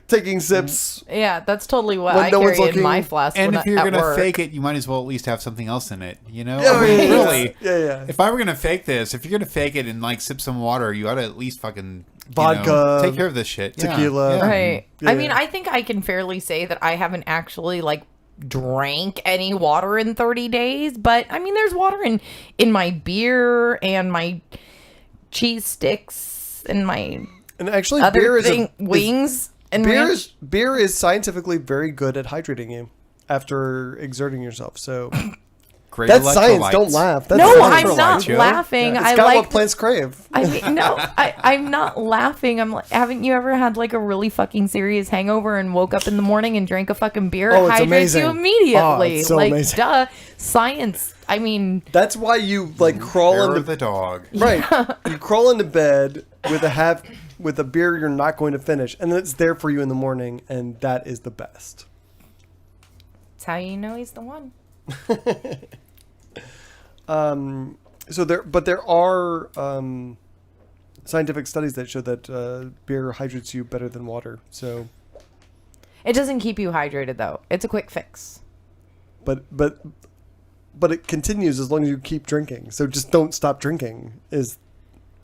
taking sips. Yeah, that's totally what When I no one's carry in looking. my flask. And when if you're at gonna work. fake it, you might as well at least have something else in it. You know, Yeah, I mean, yeah. really. Yeah. If I were gonna fake this, if you're gonna fake it and like sip some water, you ought to at least fucking Vodka, take care of this shit. Yeah, tequila. yeah. Right. Yeah. I mean, I think I can fairly say that I haven't actually like drank any water in 30 days, but I mean, there's water in my beer and my cheese sticks and my And actually, other beer thing, wings and ranch. beer is scientifically very good at hydrating you after exerting yourself. So Great that's science. electrolytes. Don't laugh. That's No, science. I'm not Joe. laughing. It's I got like what plants crave. I mean, no, I'm not laughing. I'm like, haven't you ever had like a really fucking serious hangover and woke up in the morning and drank a fucking beer? Oh, It it's hydrates you amazing. immediately. Oh, it's so like, amazing. duh. Science. I mean, That's why you like crawl Hair into of the dog. right. You crawl into bed with a beer you're not going to finish, and then it's there for you in the morning, and that is the best. that's how you know he's the one. So there are scientific studies that show that beer hydrates you better than water. So, It doesn't keep you hydrated though. It's a quick fix. but it continues as long as you keep drinking. So just don't stop drinking. Is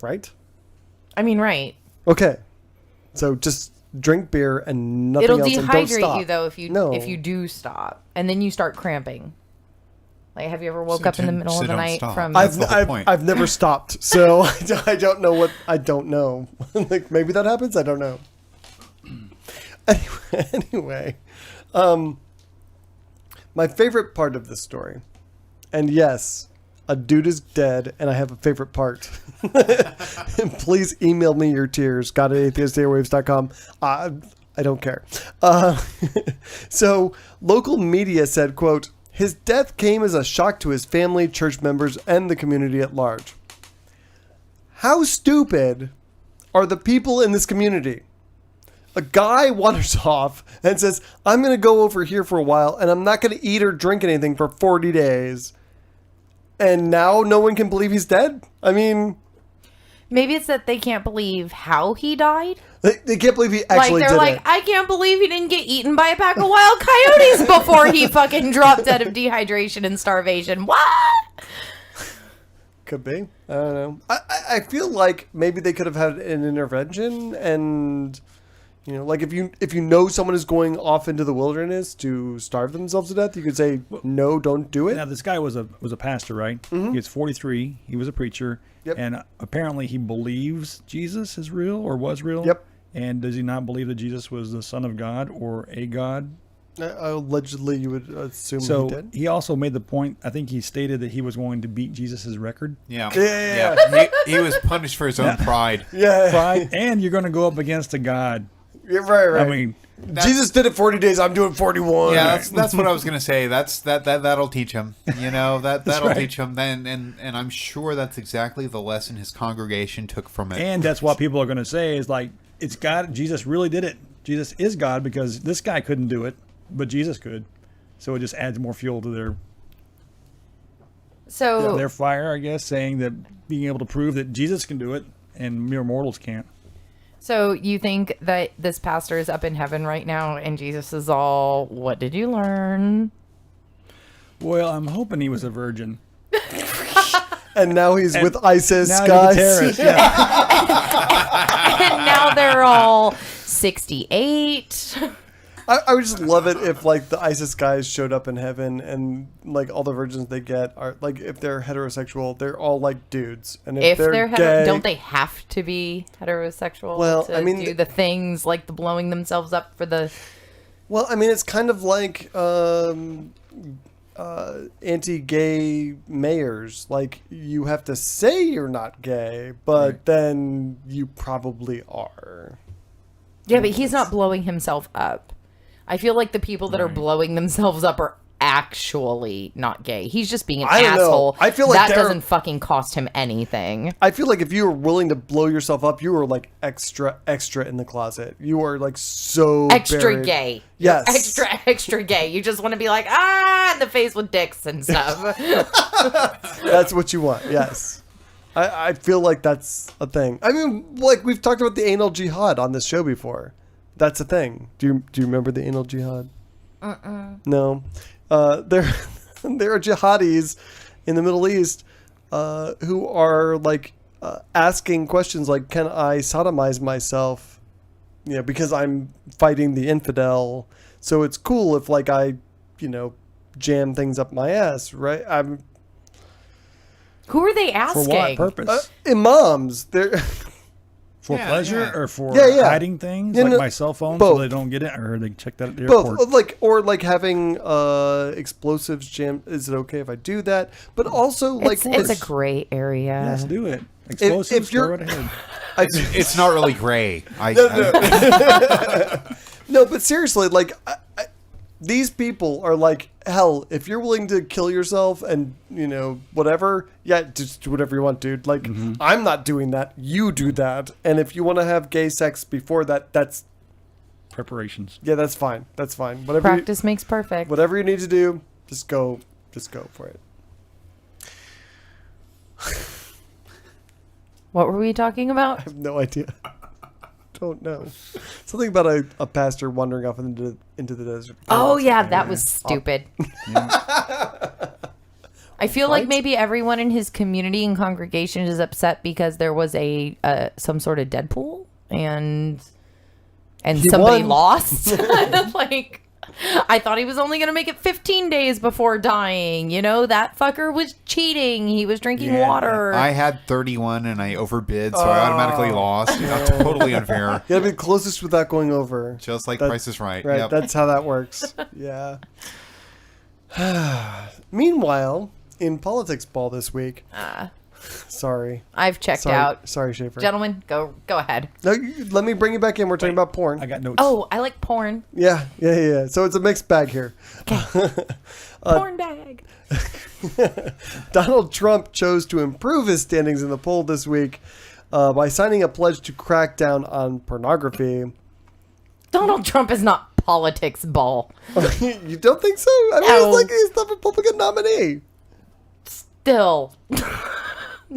right? I mean, right. Okay. So just drink beer and nothing It'll else, and don't dehydrate stop. you though No. if you do stop, and then you start cramping. Like, have you ever woke up in the middle so of the don't night stop. from? That's the whole point. I've never stopped, so I don't know what I don't know. Like maybe that happens. I don't know. Anyway, my favorite part of this story, and yes, a dude is dead, and I have a favorite part. And please email me your tears. Scott at atheistairwaves.com. I don't care. So local media said, quote, his death came as a shock to his family, church members, and the community at large. How stupid are the people in this community? A guy wanders off and says, I'm going to go over here for a while, and I'm not going to eat or drink anything for 40 days. And now no one can believe he's dead? I mean, Maybe it's that they can't believe how he died. they can't believe he actually Like, did they're like, it. I can't believe he didn't get eaten by a pack of wild coyotes before he fucking dropped dead of dehydration and starvation. What? Could be. I don't know. I feel like maybe they could have had an intervention, and you know, like if you know someone is going off into the wilderness to starve themselves to death, you could say no, don't do it. Now this guy was a pastor, right? He was 43. He was a preacher, Yep. and apparently he believes Jesus is real or was real. Yep. And does he not believe that Jesus was the Son of God or a God? Allegedly, you would assume So he did. he also made the point. I think he stated that he was going to beat Jesus's record. Yeah. Yeah. He was punished for his own pride. Yeah. Pride, and you're going to go up against a God. Yeah, right. I mean, Jesus did it 40 days. I'm doing 41. Yeah, that's what I was gonna say. That'll teach him. You know, that'll right. teach him. Then and I'm sure that's exactly the lesson his congregation took from it. and that's what people are going to say is like, it's God. Jesus really did it. Jesus is God because this guy couldn't do it, but Jesus could. So it just adds more fuel to So their fire, I guess, saying that being able to prove that Jesus can do it and mere mortals can't. So you think that this pastor is up in heaven right now and Jesus is all, what did you learn? Well, I'm hoping he was a virgin. And now he's with ISIS, Now guys. he's a terrorist. Yeah. And now they're all 68. I would just love it if like the ISIS guys showed up in heaven and like all the virgins they get are like, if they're heterosexual, they're all like dudes, and If they're gay, don't they have to be heterosexual Well, to I mean, do the things like the blowing themselves up for the... Well, I mean, it's kind of like anti-gay mayors. Like, you have to say you're not gay, but then you probably are. Yeah, but he's not blowing himself up. I feel like the people that are blowing themselves up are actually not gay. He's just being an I don't know. asshole. I feel like that they're- doesn't fucking cost him anything. I feel like if you were willing to blow yourself up, you were like extra in the closet. You are like so Extra buried. gay. Yes. You're extra gay. You just want to be like, in the face with dicks and stuff. That's what you want. Yes. I feel like that's a thing. I mean, like we've talked about the anal jihad on this show before. That's a thing. Do you remember the anal jihad? No. There are jihadis in the Middle East who are like asking questions like, "Can I sodomize myself?" You know, because I'm fighting the infidel. So it's cool if like I, jam things up my ass, right? Who are they asking? For what purpose? Imams. They're For pleasure or for Yeah. hiding things Yeah, like no, my cell phone both. so they don't get it, or they check that at the airport. both. Like having explosives jammed. Is it okay if I do that? But also like It's a gray area. Yes, do it. Explosives, if you're- go right ahead. It's not really gray. No, but seriously, like these people are like, hell, if you're willing to kill yourself and whatever, yeah, just do whatever you want, dude. Like I'm not doing that. You do that. And if you want to have gay sex before that, that's Preparations. that's fine. That's fine. Practice makes perfect. Whatever you need to do, just go for it. What were we talking about? I have no idea. Don't know. Something about a pastor wandering off into the desert. Oh yeah, that was stupid. I feel like maybe everyone in his community and congregation is upset because there was a some sort of Deadpool and somebody won. lost. Like I thought he was only going to make it 15 days before dying. That fucker was cheating. He was drinking water. I had 31 and I overbid, so I automatically lost. Totally unfair. You gotta be closest without going over. Just like Price is Right. Right, Yep. that's how that works. Yeah. Meanwhile, in politics ball this week. Sorry. I've checked Sorry. out. Sorry, Schafer. Gentlemen, go ahead. No, let me bring you back in. We're talking about porn. I got notes. Oh, I like porn. Yeah. So it's a mixed bag here. Porn bag. Donald Trump chose to improve his standings in the poll this week by signing a pledge to crack down on pornography. Donald Trump is not politics ball. You don't think so? I mean, No. he's the Republican nominee. Still.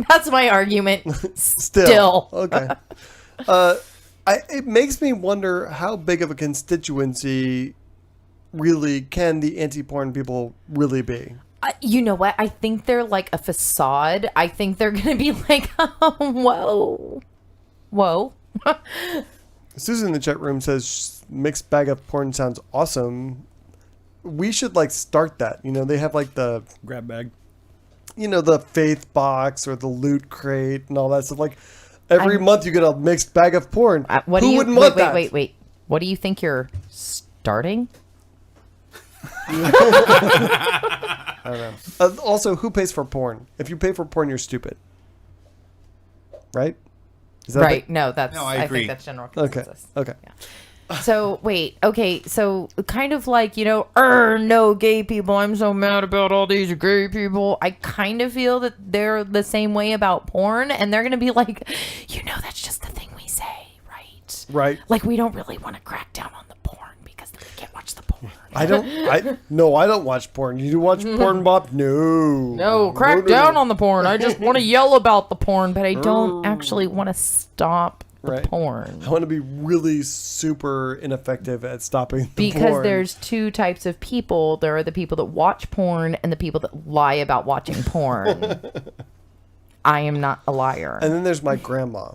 That's my argument. Still. Okay. It makes me wonder how big of a constituency really can the anti-porn people really be? You know what? I think they're like a facade. I think they're going to be like, oh, whoa. Susan in the chat room says mixed bag of porn sounds awesome. We should start that. They have the Grab bag. the faith box or the loot crate and all that stuff. Every month you get a mixed bag of porn. Who wouldn't want that? Wait. What do you think you're starting? I don't know. Also, who pays for porn? If you pay for porn, you're stupid. Right? Is that Right. No, that's. No, I I agree. think that's general Okay. consensus. Okay. So wait, okay, so kind of like, no gay people. I'm so mad about all these gay people. I kind of feel that they're the same way about porn, and they're gonna be like, that's just the thing we say, right? Right. Like we don't really want to crack down on the porn because then we can't watch the porn. I don't watch porn. You do watch porn, Bob? No. No, crack down on the porn. I just want to yell about the porn, but I don't actually want to stop the Right. porn. I want to be really super ineffective at stopping the Because porn. there's two types of people. There are the people that watch porn and the people that lie about watching porn. I am not a liar. And then there's my grandma.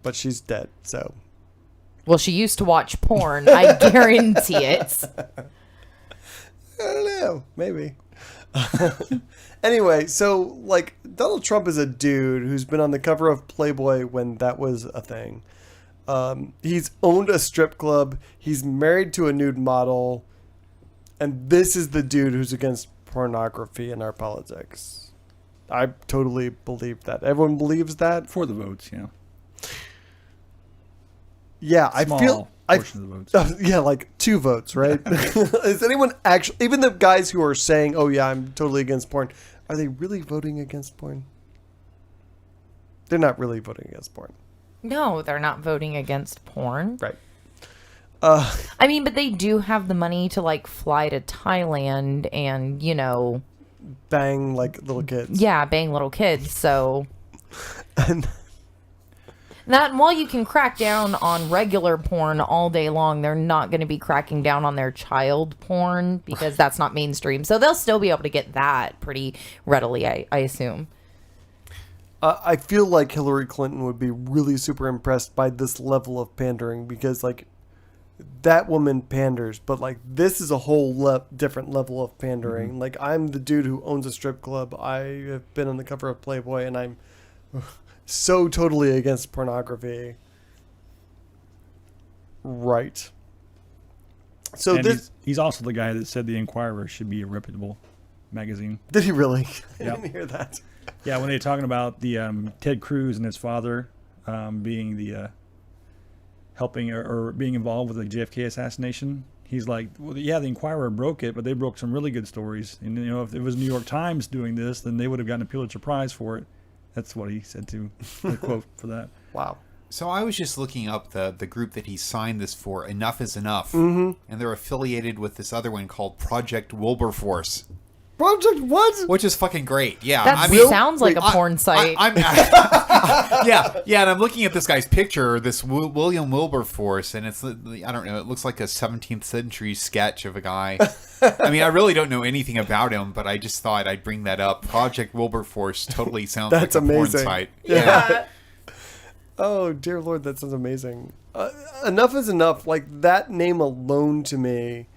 But she's dead, so. Well, she used to watch porn. I guarantee it. I don't know. Maybe. Anyway, so Donald Trump is a dude who's been on the cover of Playboy when that was a thing. He's owned a strip club. He's married to a nude model. And this is the dude who's against pornography in our politics. I totally believe that. Everyone believes that. For the votes, yeah. Yeah, Small I feel. portion of the votes. Yeah, 2 votes, right? Is anyone actually, even the guys who are saying, "Oh yeah, I'm totally against porn," are they really voting against porn? They're not really voting against porn, No, they're not voting against porn. right? I mean, but they do have the money to fly to Thailand and, Bang like little kids. yeah, bang little kids. So And That, and while you can crack down on regular porn all day long, they're not going to be cracking down on their child porn because that's not mainstream. So they'll still be able to get that pretty readily, I assume. I feel like Hillary Clinton would be really super impressed by this level of pandering because, like, that woman panders, but, like, this is a whole different level of pandering. Like, I'm the dude who owns a strip club. I have been on the cover of Playboy, and I'm so totally against pornography. Right. So And this... he's also the guy that said the Inquirer should be a reputable magazine. Did he really? I Yep. didn't hear that. Yeah, when they were talking about the Ted Cruz and his father being the helping or being involved with the JFK assassination, he's like, well, yeah, the Inquirer broke it, but they broke some really good stories. And you know, if it was New York Times doing this, then they would have gotten a Pulitzer Prize for it. That's what he said to the quote for that. Wow. So I was just looking up the group that he signed this for, Enough is Enough. And they're affiliated with this other one called Project Wilberforce. Project what? Which is fucking great. Yeah. That I mean, sounds like a porn site. Yeah, and I'm looking at this guy's picture, this William Wilberforce, and it's, I don't know, it looks like a 17th century sketch of a guy. I mean, I really don't know anything about him, but I just thought I'd bring that up. Project Wilberforce totally sounds That's like a amazing. porn site. Yeah. Oh, dear Lord, that sounds amazing. Enough is Enough. Like, that name alone to me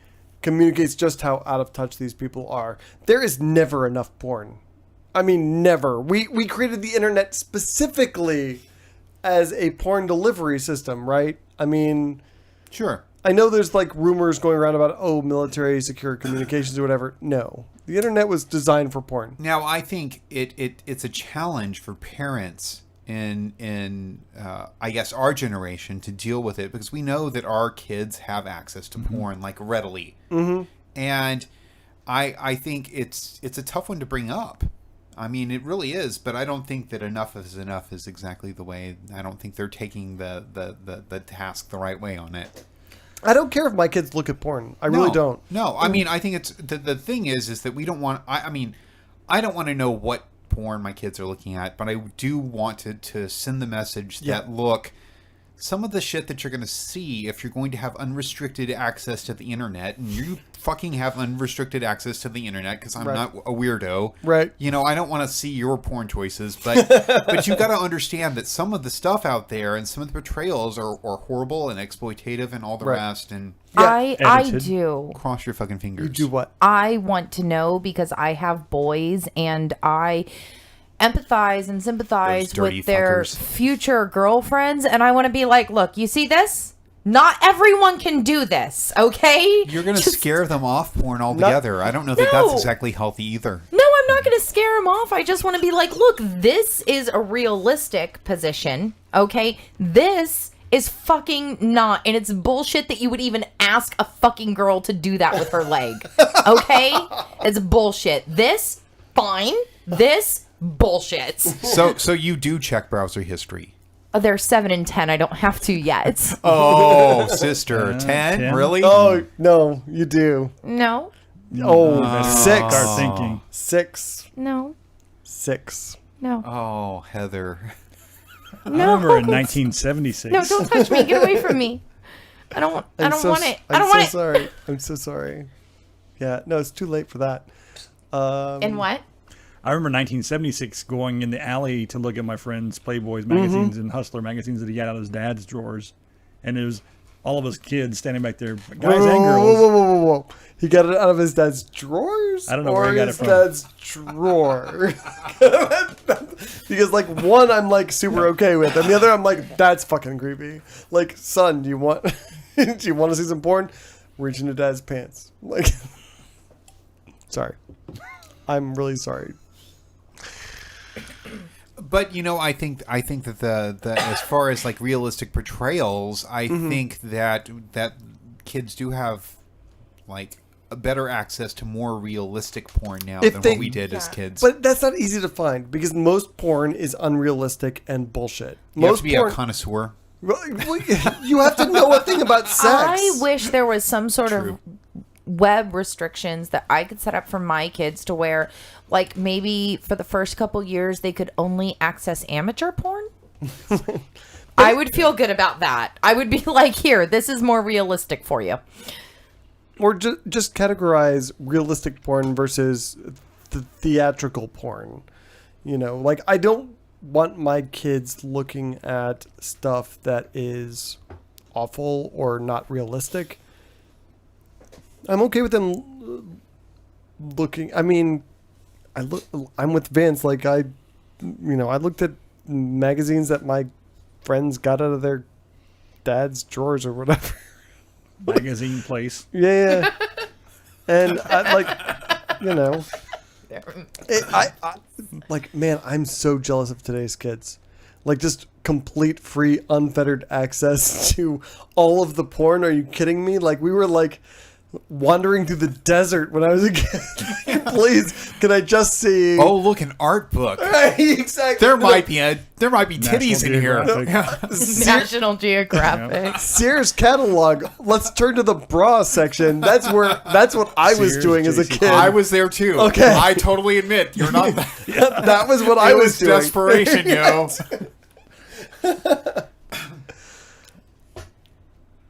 communicates just how out of touch these people are. There is never enough porn. I mean, never. We created the internet specifically as a porn delivery system, right? I mean... Sure. I know there's, like, rumors going around about, military secure communications or whatever. No. The internet was designed for porn. Now, I think it's a challenge for parents in I guess our generation to deal with it, because we know that our kids have access to porn, like, readily. And I think it's a tough one to bring up. I mean, it really is, but I don't think that enough is exactly the way. I don't think they're taking the task the right way on it. I don't care if my kids look at porn. I really don't. No, I mean, I think it's the thing is that we don't want. I mean, I don't want to know what porn my kids are looking at, but I do want to send the message that, look, some of the shit that you're going to see, if you're going to have unrestricted access to the internet, and you fucking have unrestricted access to the internet, because I'm not a weirdo, right? You know, I don't want to see your porn choices, but you got to understand that some of the stuff out there and some of the portrayals are horrible and exploitative and all the rest. And I do. Cross your fucking fingers. You do what? I want to know because I have boys and I empathize and sympathize with their future girlfriends, and I want to be like, look, you see this? Not everyone can do this, okay? You're going to scare them off porn altogether. I don't know that that's exactly healthy either. No, I'm not going to scare them off. I just want to be like, look, this is a realistic position, okay? This is fucking not, and it's bullshit that you would even ask a fucking girl to do that with her leg, okay? It's bullshit. This, fine. This, bullshit. So you do check browser history? Oh, they're 7 and 10. I don't have to yet. Oh, sister. 10? Really? Oh, no, you do. No. Oh, 6. Start thinking. 6. No. 6. No. Oh, Heather. I remember in 1976. No, don't touch me. Get away from me. I don't want it. I don't want it. Sorry. I'm so sorry. Yeah, no, it's too late for that. And what? I remember 1976 going in the alley to look at my friend's Playboys magazines and Hustler magazines that he had out of his dad's drawers. And it was all of us kids standing back there, guys and girls. Whoa. He got it out of his dad's drawers? I don't know where he got it from. Or his dad's drawer? Because, like, one I'm, like, super okay with, and the other I'm like, that's fucking creepy. Like, son, do you want to see some porn? Reach into dad's pants. Like, sorry. I'm really sorry. But, you know, I think that the as far as, like, realistic portrayals, I think that kids do have, like, a better access to more realistic porn now than what we did as kids. But that's not easy to find because most porn is unrealistic and bullshit. You have to be a connoisseur. You have to know a thing about sex. I wish there was some sort of web restrictions that I could set up for my kids to where, like, maybe for the first couple years they could only access amateur porn. I would feel good about that. I would be like, here, this is more realistic for you. Or just categorize realistic porn versus the theatrical porn. You know, like, I don't want my kids looking at stuff that is awful or not realistic. I'm okay with them looking. I mean, I'm with Vance. Like, I looked at magazines that my friends got out of their dad's drawers or whatever. Magazine place. Yeah. And I, like, you know, man, I'm so jealous of today's kids. Like, just complete, free, unfettered access to all of the porn. Are you kidding me? Like, we were like wandering through the desert when I was a kid. Please, can I just see? Oh, look, an art book. Right, exactly. There might be titties in here. National Geographic. Sears catalog. Let's turn to the bra section. That's what I was Sears, doing as a JC. kid. I was there too. Okay. I totally admit you're not. That was what I was doing. Desperation, yo.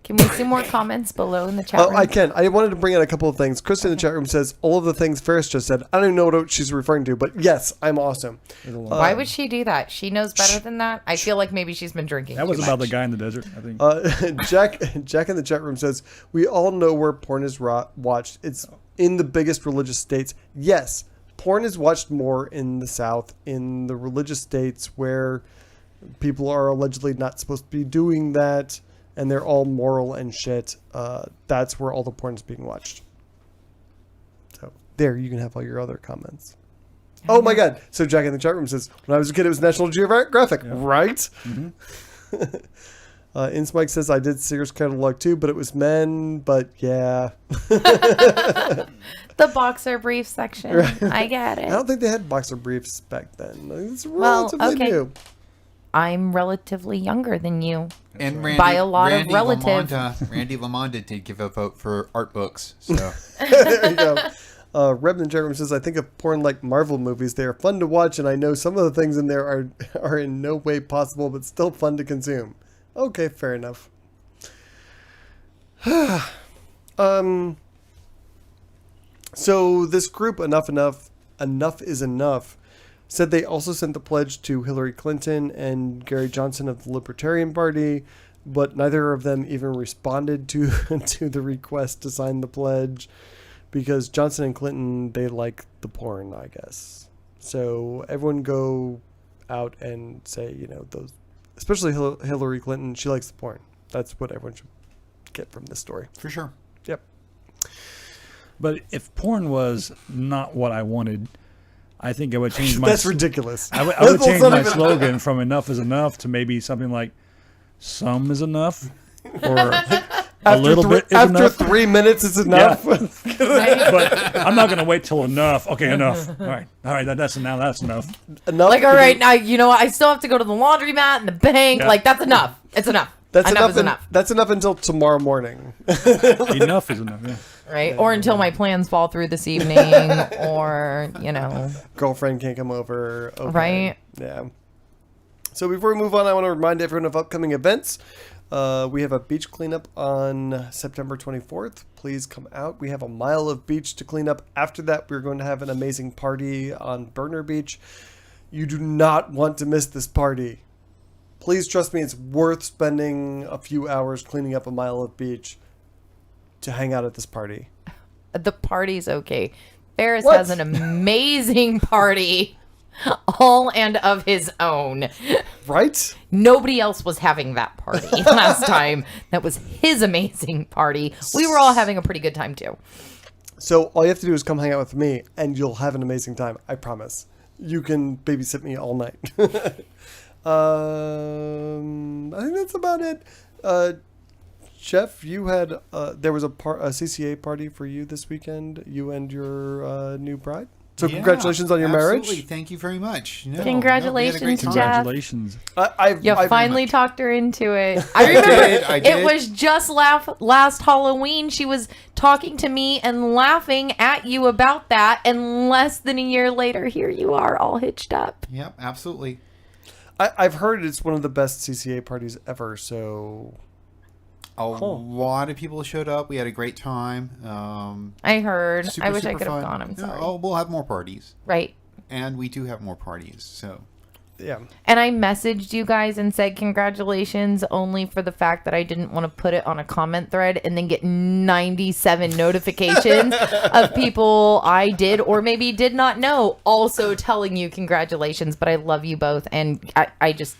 Can we see more comments below in the chat room? Oh, I can. I wanted to bring in a couple of things. Kristen in the chat room says all of the things Ferris just said. I don't even know what she's referring to, but yes, I'm awesome. Why would she do that? She knows better than that. I feel like maybe she's been drinking. That was too about much. the guy in the desert, I think. Jack in the chat room says, we all know where porn is watched. It's in the biggest religious states. Yes, porn is watched more in the South, in the religious states where people are allegedly not supposed to be doing that, and they're all moral and shit. That's where all the porn is being watched. So there, you can have all your other comments. Oh my God. So Jack in the chat room says, when I was a kid, it was National Geographic, right? Mm-hmm. Inspike says, I did Sears catalog too, but it was men, but yeah. The boxer brief section. Right. I get it. I don't think they had boxer briefs back then. It's Well, relatively new. I'm relativly younger than you. And by a lot of relative. Randy Lamonda did give a vote for art books. So There you go. Reb in the chat room says, I think of porn like Marvel movies. They are fun to watch, and I know some of the things in there are in no way possible, but still fun to consume. Okay, fair enough. So this group, Enough is Enough, said they also sent the pledge to Hillary Clinton and Gary Johnson of the Libertarian Party, but neither of them even responded to the request to sign the pledge because Johnson and Clinton, they like the porn, I guess. So everyone go out and say, those, especially Hillary Clinton, she likes the porn. That's what everyone should get from this story. for sure. Yep. But if porn was not what I wanted, I think I would change my... That's ridiculous. I would change my slogan from enough is enough to maybe something like some is enough or a little bit is after enough. 3 minutes is enough. Yeah. But I'm not going to wait till enough. Okay, enough. All right. That's enough. Enough. Like, all right, now, I still have to go to the laundromat and the bank. Yeah. Like, that's enough. It's enough. That's enough is enough. That's enough until tomorrow morning. Enough is enough, yeah. Right? Or until my plans fall through this evening or, Girlfriend can't come over. Okay. Right? Yeah. So before we move on, I want to remind everyone of upcoming events. We have a beach cleanup on September 24th. Please come out. We have a mile of beach to clean up. After that, we're going to have an amazing party on Burner Beach. You do not want to miss this party. Please trust me, it's worth spending a few hours cleaning up a mile of beach to hang out at this party. The party's okay. Ferris What? has an amazing party, all and of his own. Right? Nobody else was having that party last time. That was his amazing party. We were all having a pretty good time, too. So all you have to do is come hang out with me, and you'll have an amazing time. I promise. You can babysit me all night. I think that's about it. Chef, you had there was a CCA party for you this weekend. You and your new bride. So congratulations on your absolutely. marriage. Thank you very much. No, Congratulations, we had a great time. Jeff. Congratulations. You finally talked her into it. I remember I did. it was just last Halloween. She was talking to me and laughing at you about that. And less than a year later, here you are all hitched up. Yep, absolutely. I've heard it's one of the best CCA parties ever. So A lot of people showed up. We had a great time. I heard. Super, I wish I super could have fun. gone. I'm sorry. Oh, we'll have more parties. Right. And we do have more parties. So yeah. And I messaged you guys and said congratulations only for the fact that I didn't want to put it on a comment thread and then get 97 notifications of people I did or maybe did not know also telling you congratulations. But I love you both. And I just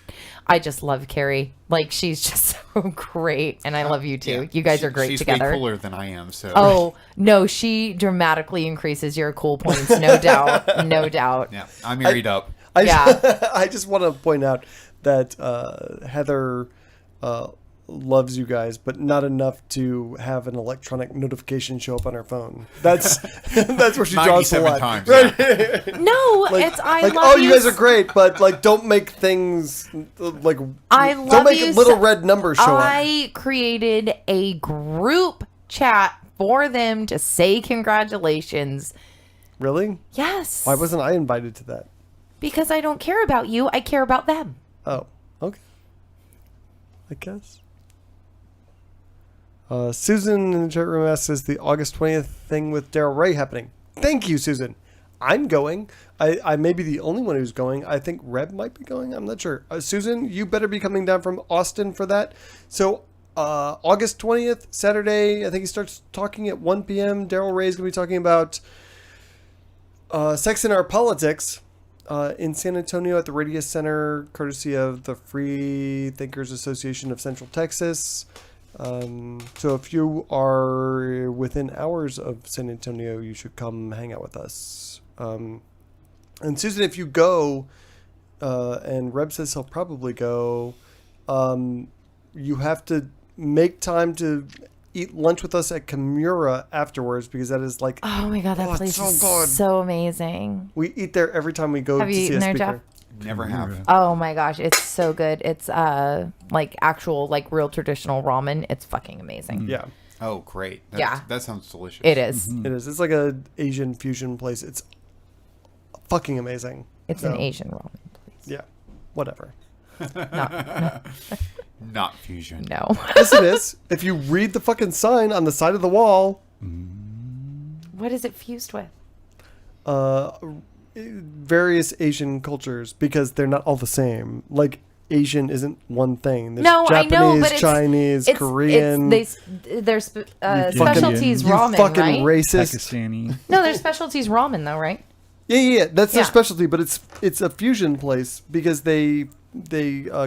love Carrie. Like, she's just so great. And I love you too. yeah. You guys are great she's together. Way cooler than I am. So Oh, no, she dramatically increases your cool points. No doubt. No doubt. yeah, I'm married up. Yeah. I just want to point out that Heather loves you guys, but not enough to have an electronic notification show up on her phone. That's where she draws the 97 line. times. Right? Yeah. No, it's I love oh, you you. guys are great, but like, don't make things like I don't love make you little so- red numbers show up. I created a group chat for them to say congratulations. Really? Yes. Why wasn't I invited to that? Because I don't care about you. I care about them. Oh, okay. I guess. Susan in the chat room asks, is the August 20th thing with Daryl Ray happening? Thank you, Susan. I'm going. I may be the only one who's going. I think Reb might be going. I'm not sure. Susan, you better be coming down from Austin for that. So August 20th, Saturday, I think he starts talking at 1 p.m. Daryl Ray is going to be talking about sex in our politics. In San Antonio at the Radius Center, courtesy of the Free Thinkers Association of Central Texas. So if you are within hours of San Antonio, you should come hang out with us. And Susan, if you go, and Reb says he'll probably go, you have to make time to eat lunch with us at Kimura afterwards, because that is like, Oh my God, that it's place so is good. so amazing. We eat there every time we go Have to you see a eaten there, speaker. Jeff? Never have. Oh my gosh, it's so good. It's like actual, like real traditional ramen. It's fucking amazing. Yeah, Oh, great. Yeah. That sounds delicious. It is. it is. It's like a Asian fusion place. It's fucking amazing. It's So, an Asian ramen place. Yeah, whatever. Not fusion. No. Yes, it is. If you read the fucking sign on the side of the wall, What is it fused with? various Asian cultures, because they're not all the same. Like, Asian isn't one thing. There's No, Japanese, I know, but Chinese, Korean. Their specialties you ramen, fucking right? racist. Pakistani. No, their specialties ramen though, right? Yeah. That's their Yeah. specialty, but it's a fusion place because they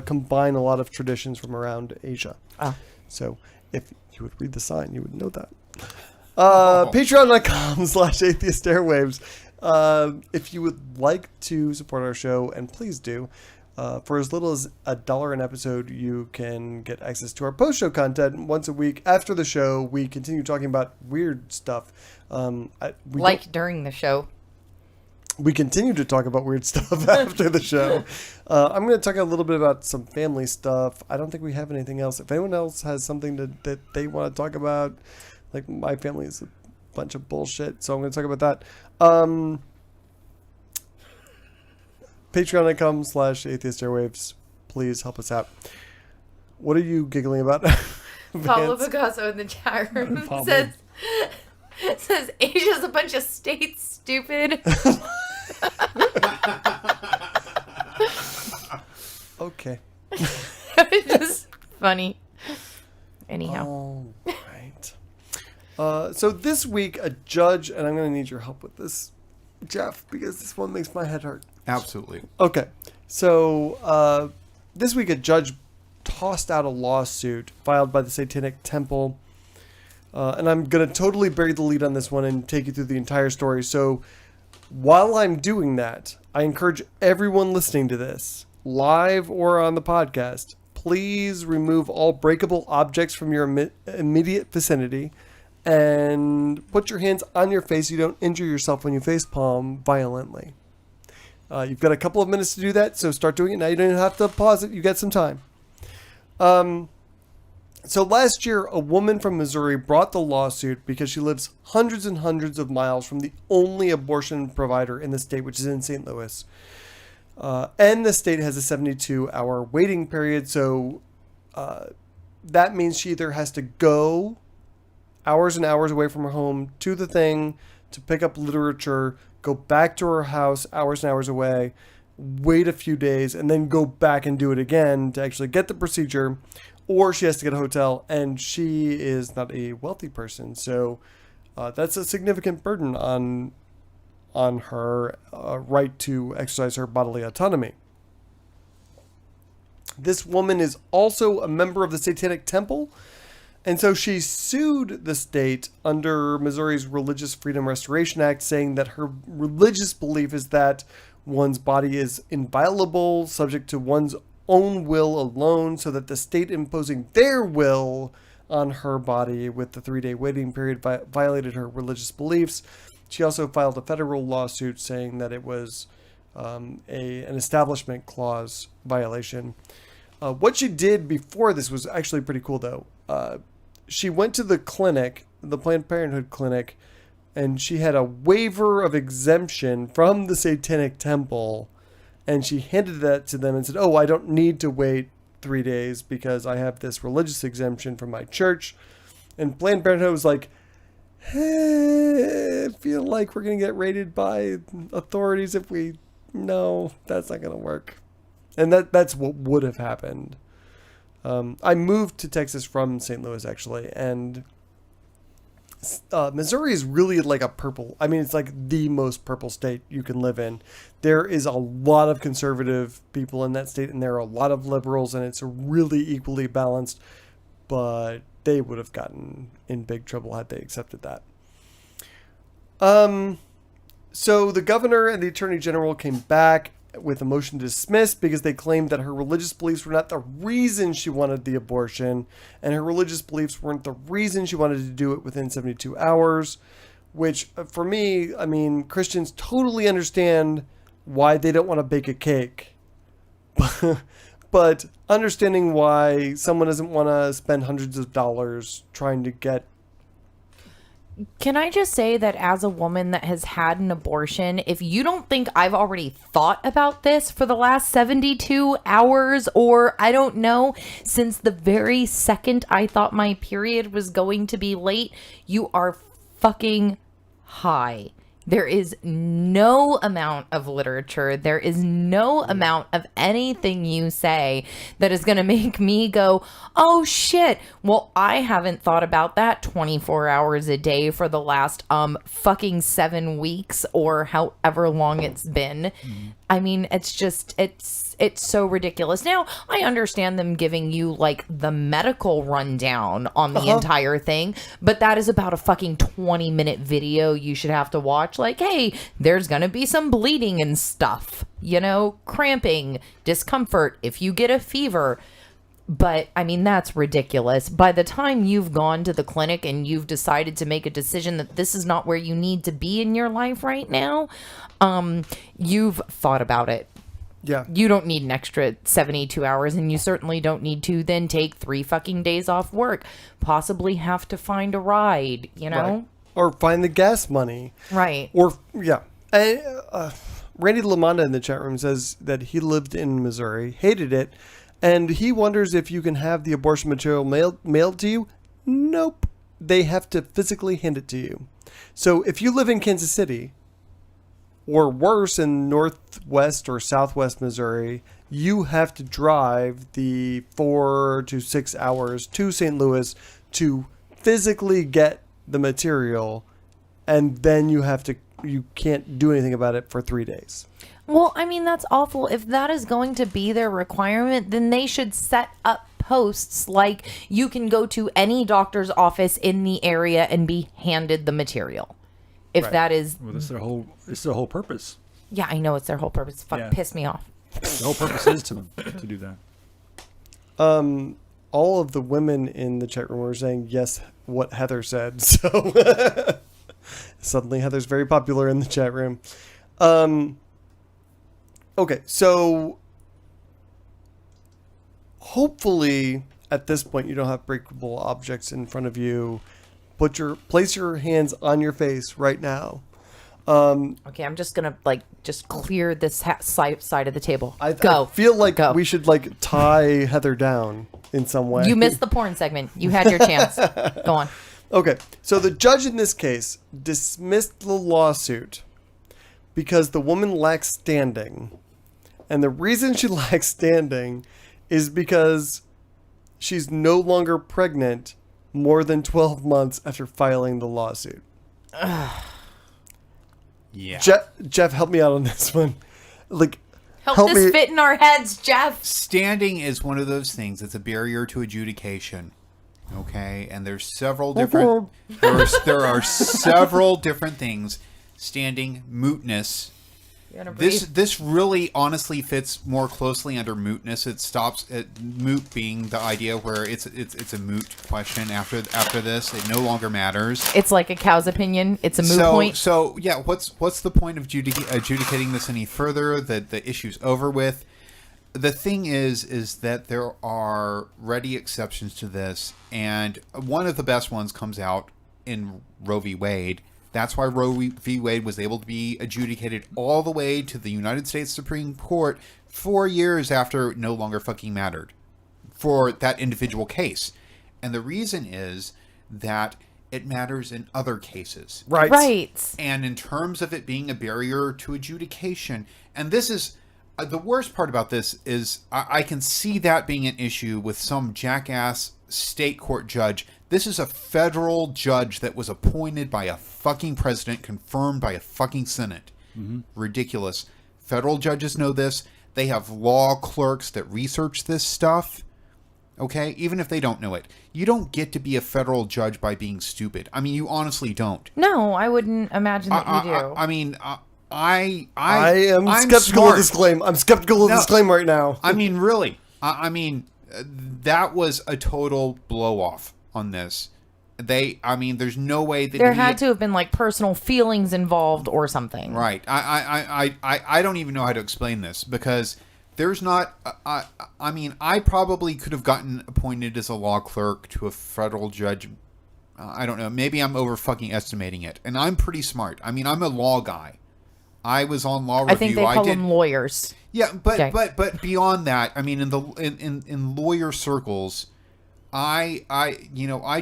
combine a lot of traditions from around Asia. Oh. So if you would read the sign, you would know that. Patreon.com/Atheist Airwaves. If you would like to support our show, and please do, for as little as $1 an episode, you can get access to our post-show content once a week. After the show, we continue talking about weird stuff. During the show. We continue to talk about weird stuff after the show. I'm going to talk a little bit about some family stuff. I don't think we have anything else. If anyone else has something that they want to talk about, like, my family is a bunch of bullshit, so I'm going to talk about that. Patreon.com/Atheist Airwaves. Please help us out. What are you giggling about? Pablo Vance? Picasso in the chat room Pablo. says Asia's a bunch of states, stupid. Okay. Just funny. Anyhow. All right. So this week, a judge, and I'm going to need your help with this, Jeff, because this one makes my head hurt. Absolutely. Okay. So this week, a judge tossed out a lawsuit filed by the Satanic Temple. And I'm going to totally bury the lead on this one and take you through the entire story. So while I'm doing that, I encourage everyone listening to this, live or on the podcast, please remove all breakable objects from your immediate vicinity and put your hands on your face so you don't injure yourself when you face palm violently. You've got a couple of minutes to do that, so start doing it now. You don't even have to pause it. You get some time. So last year, a woman from Missouri brought the lawsuit because she lives hundreds and hundreds of miles from the only abortion provider in the state, which is in St. Louis. And the state has a 72-hour waiting period, so that means she either has to go hours and hours away from her home to the thing to pick up literature, go back to her house hours and hours away, wait a few days, and then go back and do it again to actually get the procedure, or she has to get a hotel, and she is not a wealthy person, so that's a significant burden on her right to exercise her bodily autonomy. This woman is also a member of the Satanic Temple, and so she sued the state under Missouri's Religious Freedom Restoration Act, saying that her religious belief is that one's body is inviolable, subject to one's own will alone, so that the state imposing their will on her body with the 3-day waiting period violated her religious beliefs. She also filed a federal lawsuit saying that it was an establishment clause violation. What she did before this was actually pretty cool, though. She went to the clinic, the Planned Parenthood clinic, and she had a waiver of exemption from the Satanic Temple, and she handed that to them and said, "Oh, I don't need to wait 3 days because I have this religious exemption from my church." And Planned Parenthood was like, "Hey, I feel like we're going to get raided by authorities if we... No, that's not going to work." And that's what would have happened. I moved to Texas from St. Louis, actually, and Missouri is really like a purple. I mean, it's like the most purple state you can live in. There is a lot of conservative people in that state, and there are a lot of liberals, and it's really equally balanced, but they would have gotten in big trouble had they accepted that. So the governor and the attorney general came back with a motion to dismiss because they claimed that her religious beliefs were not the reason she wanted the abortion, and her religious beliefs weren't the reason she wanted to do it within 72 hours, which for me, I mean, Christians totally understand why they don't want to bake a cake. But understanding why someone doesn't want to spend hundreds of dollars trying to get... Can I just say that as a woman that has had an abortion, if you don't think I've already thought about this for the last 72 hours, or I don't know, since the very second I thought my period was going to be late, you are fucking high. There is no amount of literature, there is no amount of anything you say that is going to make me go, "Oh shit, well, I haven't thought about that 24 hours a day for the last fucking 7 weeks or however long it's been." I mean, it's just, it's so ridiculous. Now, I understand them giving you like the medical rundown on the entire thing, but that is about a fucking 20-minute video you should have to watch. Like, hey, there's going to be some bleeding and stuff, you know, cramping, discomfort if you get a fever. But I mean, that's ridiculous. By the time you've gone to the clinic and you've decided to make a decision that this is not where you need to be in your life right now, you've thought about it. Yeah. You don't need an extra 72 hours, and you certainly don't need to then take 3 fucking days off work, possibly have to find a ride, you know? Right. Or find the gas money. Right. Or, yeah. And, Randy Lamonda in the chat room says that he lived in Missouri, hated it, and he wonders if you can have the abortion material mailed to you. Nope. They have to physically hand it to you. So if you live in Kansas City, or worse, in northwest or southwest Missouri, you have to drive the 4 to 6 hours to St. Louis to physically get the material, and then you can't do anything about it for 3 days. Well, I mean, that's awful. If that is going to be their requirement, then they should set up posts like you can go to any doctor's office in the area and be handed the material. If Right. that is... Well, this is their whole purpose. Yeah, I know it's their whole purpose. Fuck, Yeah. piss me off. The whole purpose is to do that. all of the women in the chat room were saying yes, what Heather said. So suddenly Heather's very popular in the chat room. Okay, so hopefully at this point you don't have breakable objects in front of you. Place your hands on your face right now. Okay, I'm just gonna just clear this side of the table. I Go. feel like Go. we should tie Heather down in some way. You missed the porn segment. You had your chance. Go on. Okay, so the judge in this case dismissed the lawsuit because the woman lacks standing. And the reason she lacks standing is because she's no longer pregnant more than 12 months after filing the lawsuit. Yeah. Jeff, help me out on this one. Help this fit in our heads, Jeff. Standing is one of those things. It's a barrier to adjudication. Okay, and there's several different. There are several different things. Standing, mootness. This really honestly fits more closely under mootness. It stops at moot being the idea where it's a moot question after this. It no longer matters. It's like a cow's opinion. It's a moot point. So yeah, what's the point of adjudicating this any further? The issue's over with. The thing is that there are ready exceptions to this, and one of the best ones comes out in Roe v. Wade. That's why Roe v. Wade was able to be adjudicated all the way to the United States Supreme Court 4 years after it no longer fucking mattered for that individual case. And the reason is that it matters in other cases. Right. And in terms of it being a barrier to adjudication, and this is... the worst part about this is I can see that being an issue with some jackass state court judge. This is a federal judge that was appointed by a fucking president, confirmed by a fucking Senate. Mm-hmm. Ridiculous. Federal judges know this. They have law clerks that research this stuff. Okay? Even if they don't know it. You don't get to be a federal judge by being stupid. I mean, you honestly don't. No, I wouldn't imagine that you do. I'm skeptical of this claim. I'm skeptical of this claim right now. I mean, really. That was a total blow off on this. There's no way that there had to have been personal feelings involved or something. Right. I don't even know how to explain this because there's not. I probably could have gotten appointed as a law clerk to a federal judge. I don't know. Maybe I'm over fucking estimating it. And I'm pretty smart. I'm a law guy. I was on law review. I think they call them lawyers. Yeah, but beyond that, in lawyer circles, I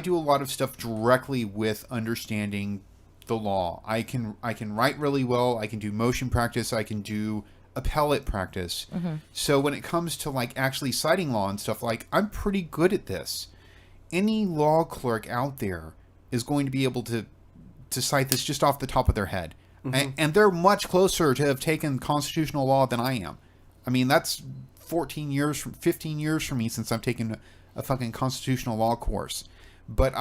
do a lot of stuff directly with understanding the law. I can write really well. I can do motion practice. I can do appellate practice. Mm-hmm. So when it comes to actually citing law and stuff, I'm pretty good at this. Any law clerk out there is going to be able to cite this just off the top of their head. Mm-hmm. And they're much closer to have taken constitutional law than I am. That's 15 years for me since I've taken a fucking constitutional law course. But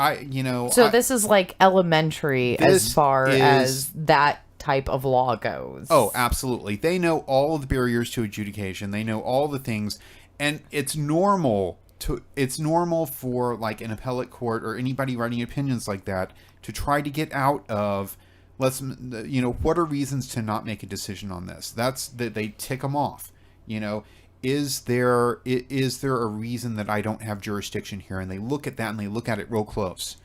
So this is elementary as far as that type of law goes. Oh, absolutely. They know all of the barriers to adjudication. They know all the things. And it's normal for an appellate court or anybody writing opinions like that to try to get out of... what are reasons to not make a decision on this? That's that they tick them off. Is there a reason that I don't have jurisdiction here? And they look at that and they look at it real close.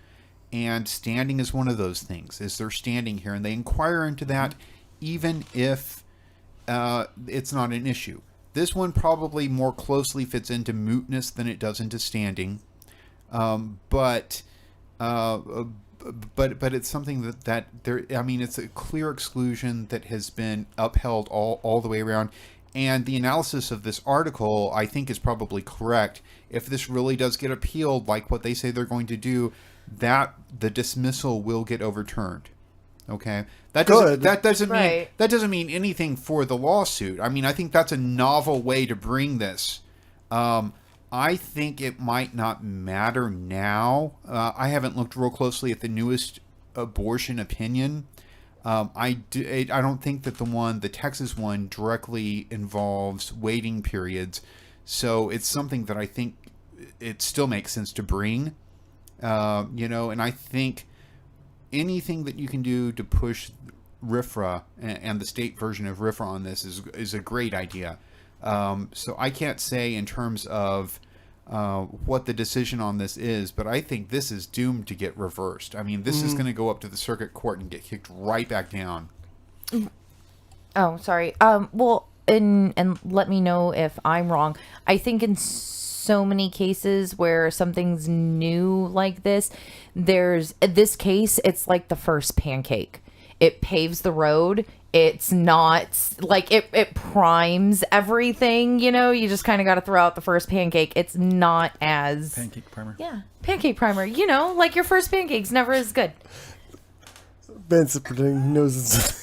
And standing is one of those things. Is there standing here? And they inquire into that, even if it's not an issue. This one probably more closely fits into mootness than it does into standing, but it's something that there. It's a clear exclusion that has been upheld all the way around. And the analysis of this article, I think, is probably correct. If this really does get appealed, like what they say they're going to do, that the dismissal will get overturned. Okay, that doesn't mean anything for the lawsuit. I think that's a novel way to bring this. I think it might not matter now. I haven't looked real closely at the newest abortion opinion. I don't think that the Texas one directly involves waiting periods. So it's something that I think it still makes sense to bring. And I think anything that you can do to push RFRA and the state version of RFRA on this is a great idea. So I can't say in terms of what the decision on this is, but I think this is doomed to get reversed. I mean, this is going to go up to the circuit court and get kicked right back down. Oh, sorry. Well, and let me know if I'm wrong. I think in so many cases where something's new like this, this case, it's like the first pancake. It paves the road. It's not like it primes everything, you just kind of got to throw out the first pancake. It's not as Pancake primer. Yeah, pancake primer, like your first pancake's never as good. Vance is pretending he knows it's...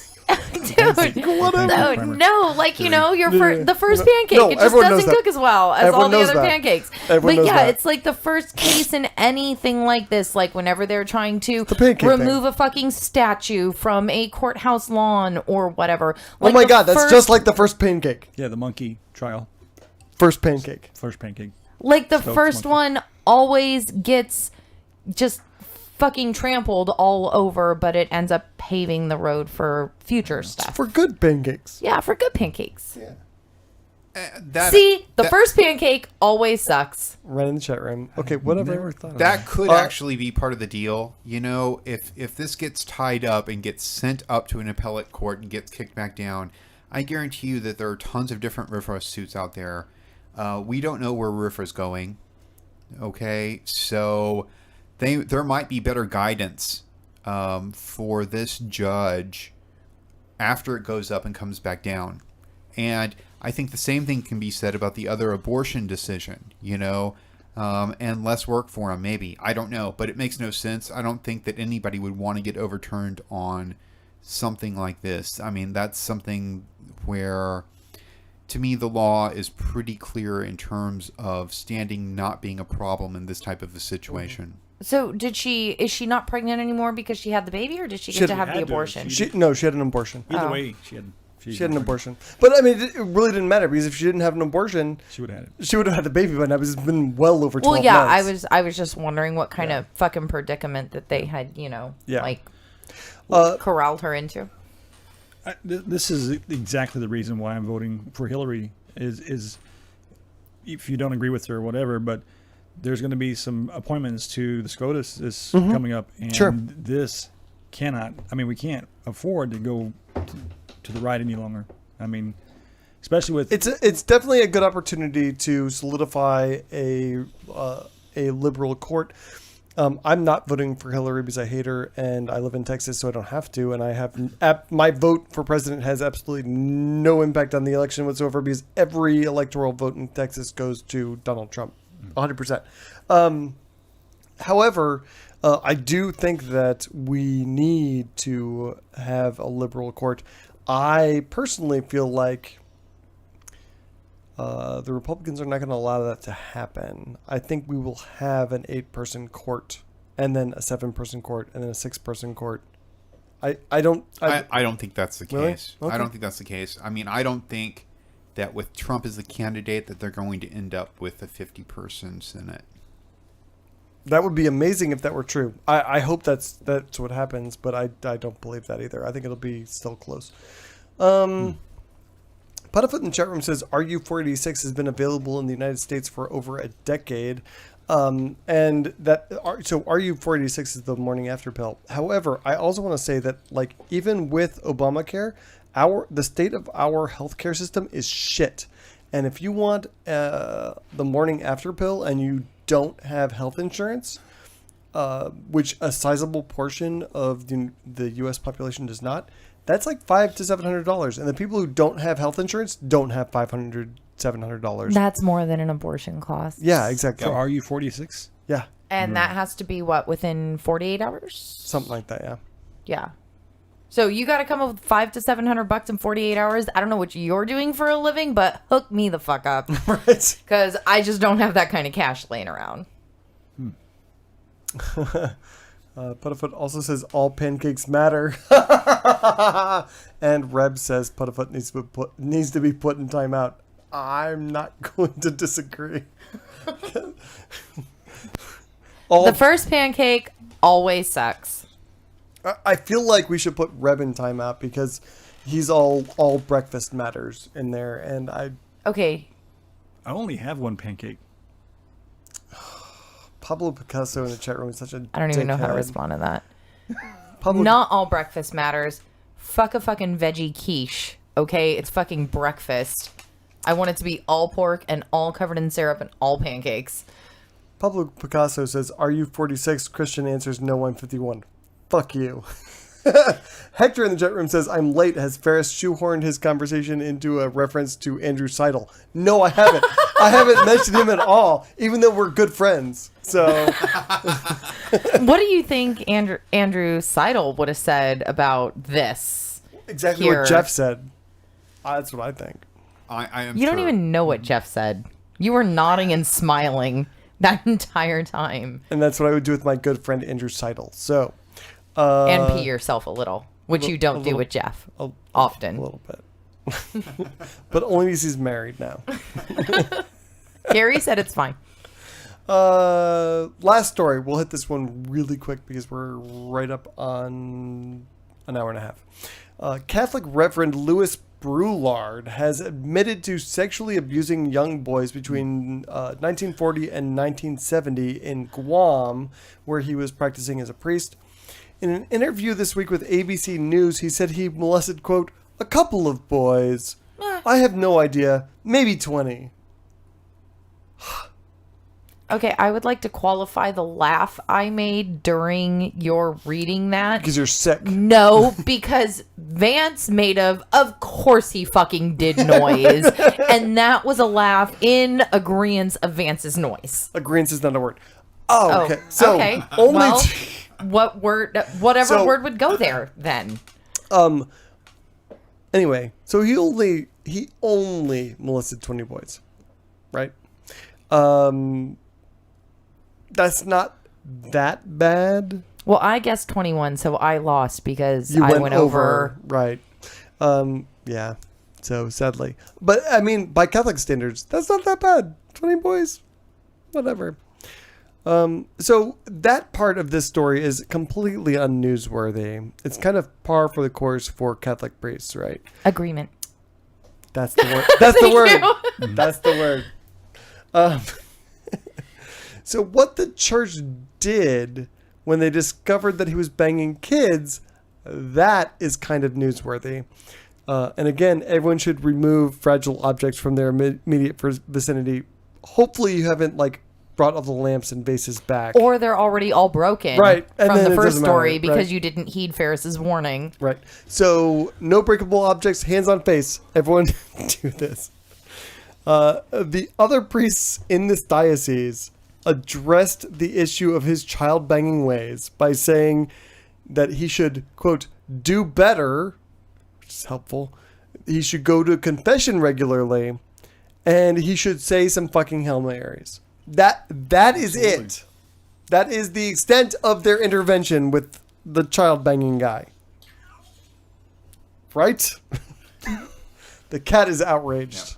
Dude, Whatever. no, the first pancake, No, it just everyone knows doesn't that. cook as well as Everyone all the knows other that. pancakes. Everyone But knows yeah, that. it's like the first case in anything like this, like whenever they're trying to pancake remove thing. a fucking statue from a courthouse lawn or whatever. Oh Like my the God, that's first- just like the first pancake. Yeah, the monkey trial. First pancake. First pancake. Like the Stokes first monkey. one always gets just fucking trampled all over, but it ends up paving the road for future stuff. For good pancakes. Yeah, for good pancakes. That, See, the that- first pancake always sucks. Right in the chat room. Okay, whatever. Never thought of That could Uh, actually be part of the deal. If this gets tied up and gets sent up to an appellate court and gets kicked back down, I guarantee you that there are tons of different RFRA suits out there. We don't know where RFRA's going. Okay, so there might be better guidance for this judge after it goes up and comes back down. And I think the same thing can be said about the other abortion decision, and less work for him, maybe. I don't know, but it makes no sense. I don't think that anybody would want to get overturned on something like this. I mean, that's something where, to me, the law is pretty clear in terms of standing not being a problem in this type of a situation. So is she not pregnant anymore because she had the baby, or did she She get had- to have had the to. abortion? She- She had an abortion. Either way, she She had an abortion. But I mean, it really didn't matter because if she didn't have an abortion, She would have had it. she would have had the baby by now. It's been well over 12 Well, yeah, months. I was just wondering what kind of fucking predicament that they had, Yeah. corralled her into. This is exactly the reason why I'm voting for Hillary. Is if you don't agree with her or whatever, but there's going to be some appointments to the SCOTUS is coming up, and Sure. this cannot. I mean, we can't afford to go to the right any longer. I mean, especially with It's definitely a good opportunity to solidify a liberal court. I'm not voting for Hillary because I hate her, and I live in Texas, so I don't have to. And I have my vote for president has absolutely no impact on the election whatsoever because every electoral vote in Texas goes to Donald Trump, 100%. However, I do think that we need to have a liberal court. I personally feel like the Republicans are not going to allow that to happen. I think we will have an 8-person court, and then a 7-person court, and then a 6-person court. I don't think that's the Really? case. Okay. I don't think that's the case. I mean, I don't think that with Trump as the candidate that they're going to end up with a 50-person Senate. That would be amazing if that were true. I hope that's what happens, but I don't believe that either. I think it'll be still close. Putterfoot in the chat room says RU-486 has been available in the United States for over a decade. So RU-486 is the morning after pill. However, I also want to say that like even with Obamacare, the state of our healthcare system is shit. And if you want the morning after pill and you don't have health insurance, which a sizable portion of the U.S. population does not, that's like $500 to $700, and the people who don't have health insurance don't have $500, $700. That's more than an abortion cost. Yeah, exactly. So are you 46? Yeah, And that has to be within 48 hours? something like that. Yeah. Yeah. So you got to come up with $500 to $700 in 48 hours. I don't know what you're doing for a living, but hook me the fuck up. Right. Because I just don't have that kind of cash laying around. Putterfoot also says all pancakes matter. And Reb says Putterfoot needs to be put in timeout. I'm not going to disagree. The first pancake always sucks. I feel like we should put Reb in timeout because he's all breakfast matters in there, and Okay. I only have one pancake. Pablo Picasso in the chat room is such a I don't even know how to dickhead. respond to that. Pablo, Not all breakfast matters. Fuck a fucking veggie quiche. Okay? It's fucking breakfast. I want it to be all pork and all covered in syrup and all pancakes. Pablo Picasso says, "Are you 46?" Christian answers, "No, I'm 51." Fuck you. Hector in the chat room says, "I'm late. Has Ferris shoehorned his conversation into a reference to Andrew Seidel?" No, I haven't. I haven't mentioned him at all, even though we're good friends. So, What do you think Andrew Seidel would have said about this? exactly Here. what Jeff said. That's what I think. I am You don't sure. even know what Jeff said. You were nodding and smiling that entire time. And that's what I would do with my good friend Andrew Seidel. So, And pee yourself a little, which you don't do with Jeff often. a little bit. But only because he's married now. Gary said it's fine. Last story. We'll hit this one really quick because we're right up on an hour and a half. Catholic Reverend Louis Brulard has admitted to sexually abusing young boys between 1940 and 1970 in Guam, where he was practicing as a priest. In an interview this week with ABC News, he said he molested, quote, "a couple of boys. I have no idea. Maybe 20. Okay, I would like to qualify the laugh I made during your reading that. Because you're sick. No, because Vance made of course he fucking did noise. And that was a laugh in agreeance of Vance's noise. Agreement is not a word. Oh, Oh, okay. So okay. only Well, what word, whatever So- word would go there then. anyway, so he only molested 20 boys, right? That's not that bad. Well, I guessed 21, so I lost because You I went over. right. Yeah. So sadly, but I mean, by Catholic standards, that's not that bad. 20 boys, whatever. So that part of this story is completely unnewsworthy. It's kind of par for the course for Catholic priests, right? Agreement. That's the word. That's the word. you. That's the word. So what the church did when they discovered that he was banging kids, that is kind of newsworthy. And again, everyone should remove fragile objects from their immediate vicinity. Hopefully you haven't brought all the lamps and vases back. Or they're already all broken Right, and from then the it first doesn't matter, story because right. you didn't heed Ferris's warning. Right. So no breakable objects, hands on face. Everyone do this. The other priests in this diocese addressed the issue of his child banging ways by saying that he should, quote, do better, which is helpful. He should go to confession regularly, and he should say some fucking Hail Marys. That is it. That is the extent of their intervention with the child banging guy. Right? The cat is outraged.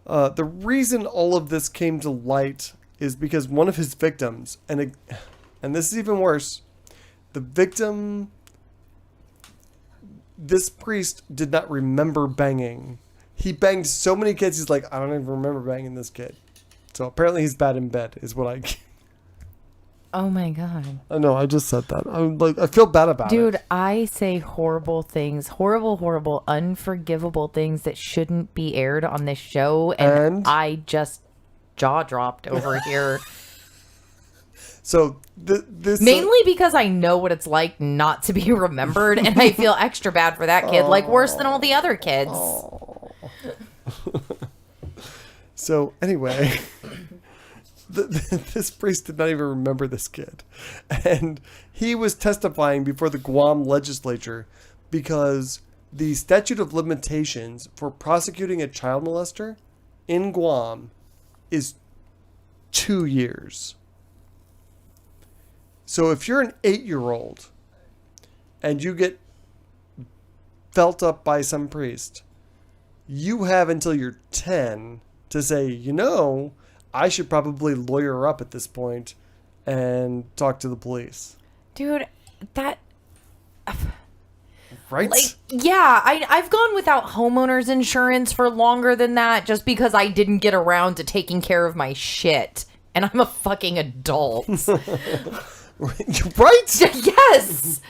The reason all of this came to light is because one of his victims, and this is even worse, the victim, this priest did not remember banging. He banged so many kids, he's like, I don't even remember banging this kid. So apparently he's bad in bed, is what I... Oh my God. I know, I just said that. I'm like, I feel bad about it. Dude, I say horrible things, horrible, unforgivable things that shouldn't be aired on this show. And I just jaw dropped over here. So this... Mainly because I know what it's like not to be remembered. And I feel extra bad for that kid, like worse than all the other kids. So anyway, this priest did not even remember this kid. And he was testifying before the Guam legislature because the statute of limitations for prosecuting a child molester in Guam is 2 years. So if you're an 8-year-old and you get felt up by some priest, you have until you're 10 to say, I should probably lawyer up at this point and talk to the police. Dude, that... Right? Yeah, I've gone without homeowners insurance for longer than that just because I didn't get around to taking care of my shit. And I'm a fucking adult. Right? Yes!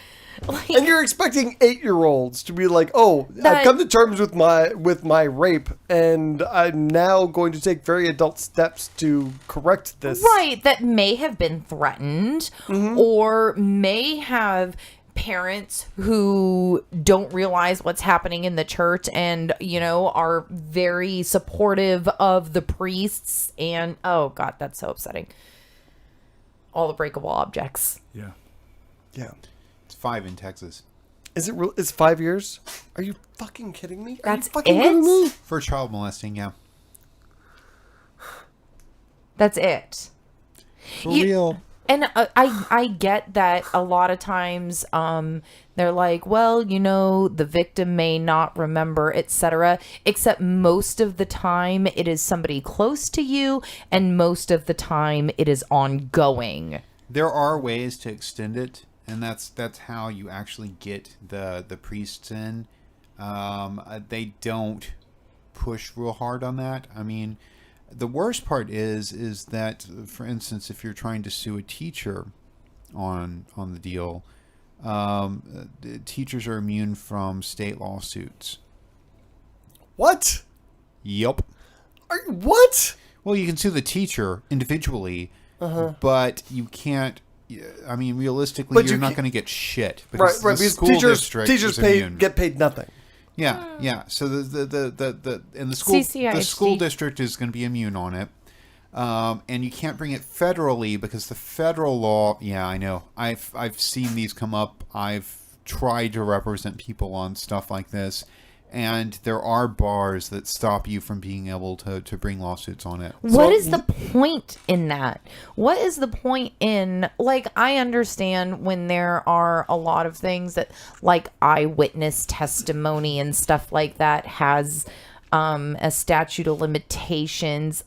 And you're expecting 8-year-olds to be like, I've come to terms with my rape, and I'm now going to take very adult steps to correct this. Right, that may have been threatened, or may have parents who don't realize what's happening in the church and, are very supportive of the priests. And, oh, God, that's so upsetting. All the breakable objects. Yeah. Yeah. 5 in Texas. Is it real? It's 5 years? Are you fucking kidding me? That's fucking it? kidding me? For child molesting, yeah. That's it. For real. And I get that a lot of times they're like, well, the victim may not remember, etc. Except most of the time it is somebody close to you, and most of the time it is ongoing. There are ways to extend it, and that's how you actually get the priests in. They don't push real hard on that. I mean, the worst part is that, for instance, if you're trying to sue a teacher on the deal, teachers are immune from state lawsuits. What? Yep. What? Well, you can sue the teacher individually, but you can't. I mean, realistically, you're not going to get shit because right. the Because school district is immune. get paid nothing. Yeah. So the school district is going to be immune on it, and you can't bring it federally because the federal law. Yeah, I know. I've seen these come up. I've tried to represent people on stuff like this, and there are bars that stop you from being able to bring lawsuits on it. What is the point in that? What is the point in, I understand when there are a lot of things that, eyewitness testimony and stuff like that has a statute of limitations.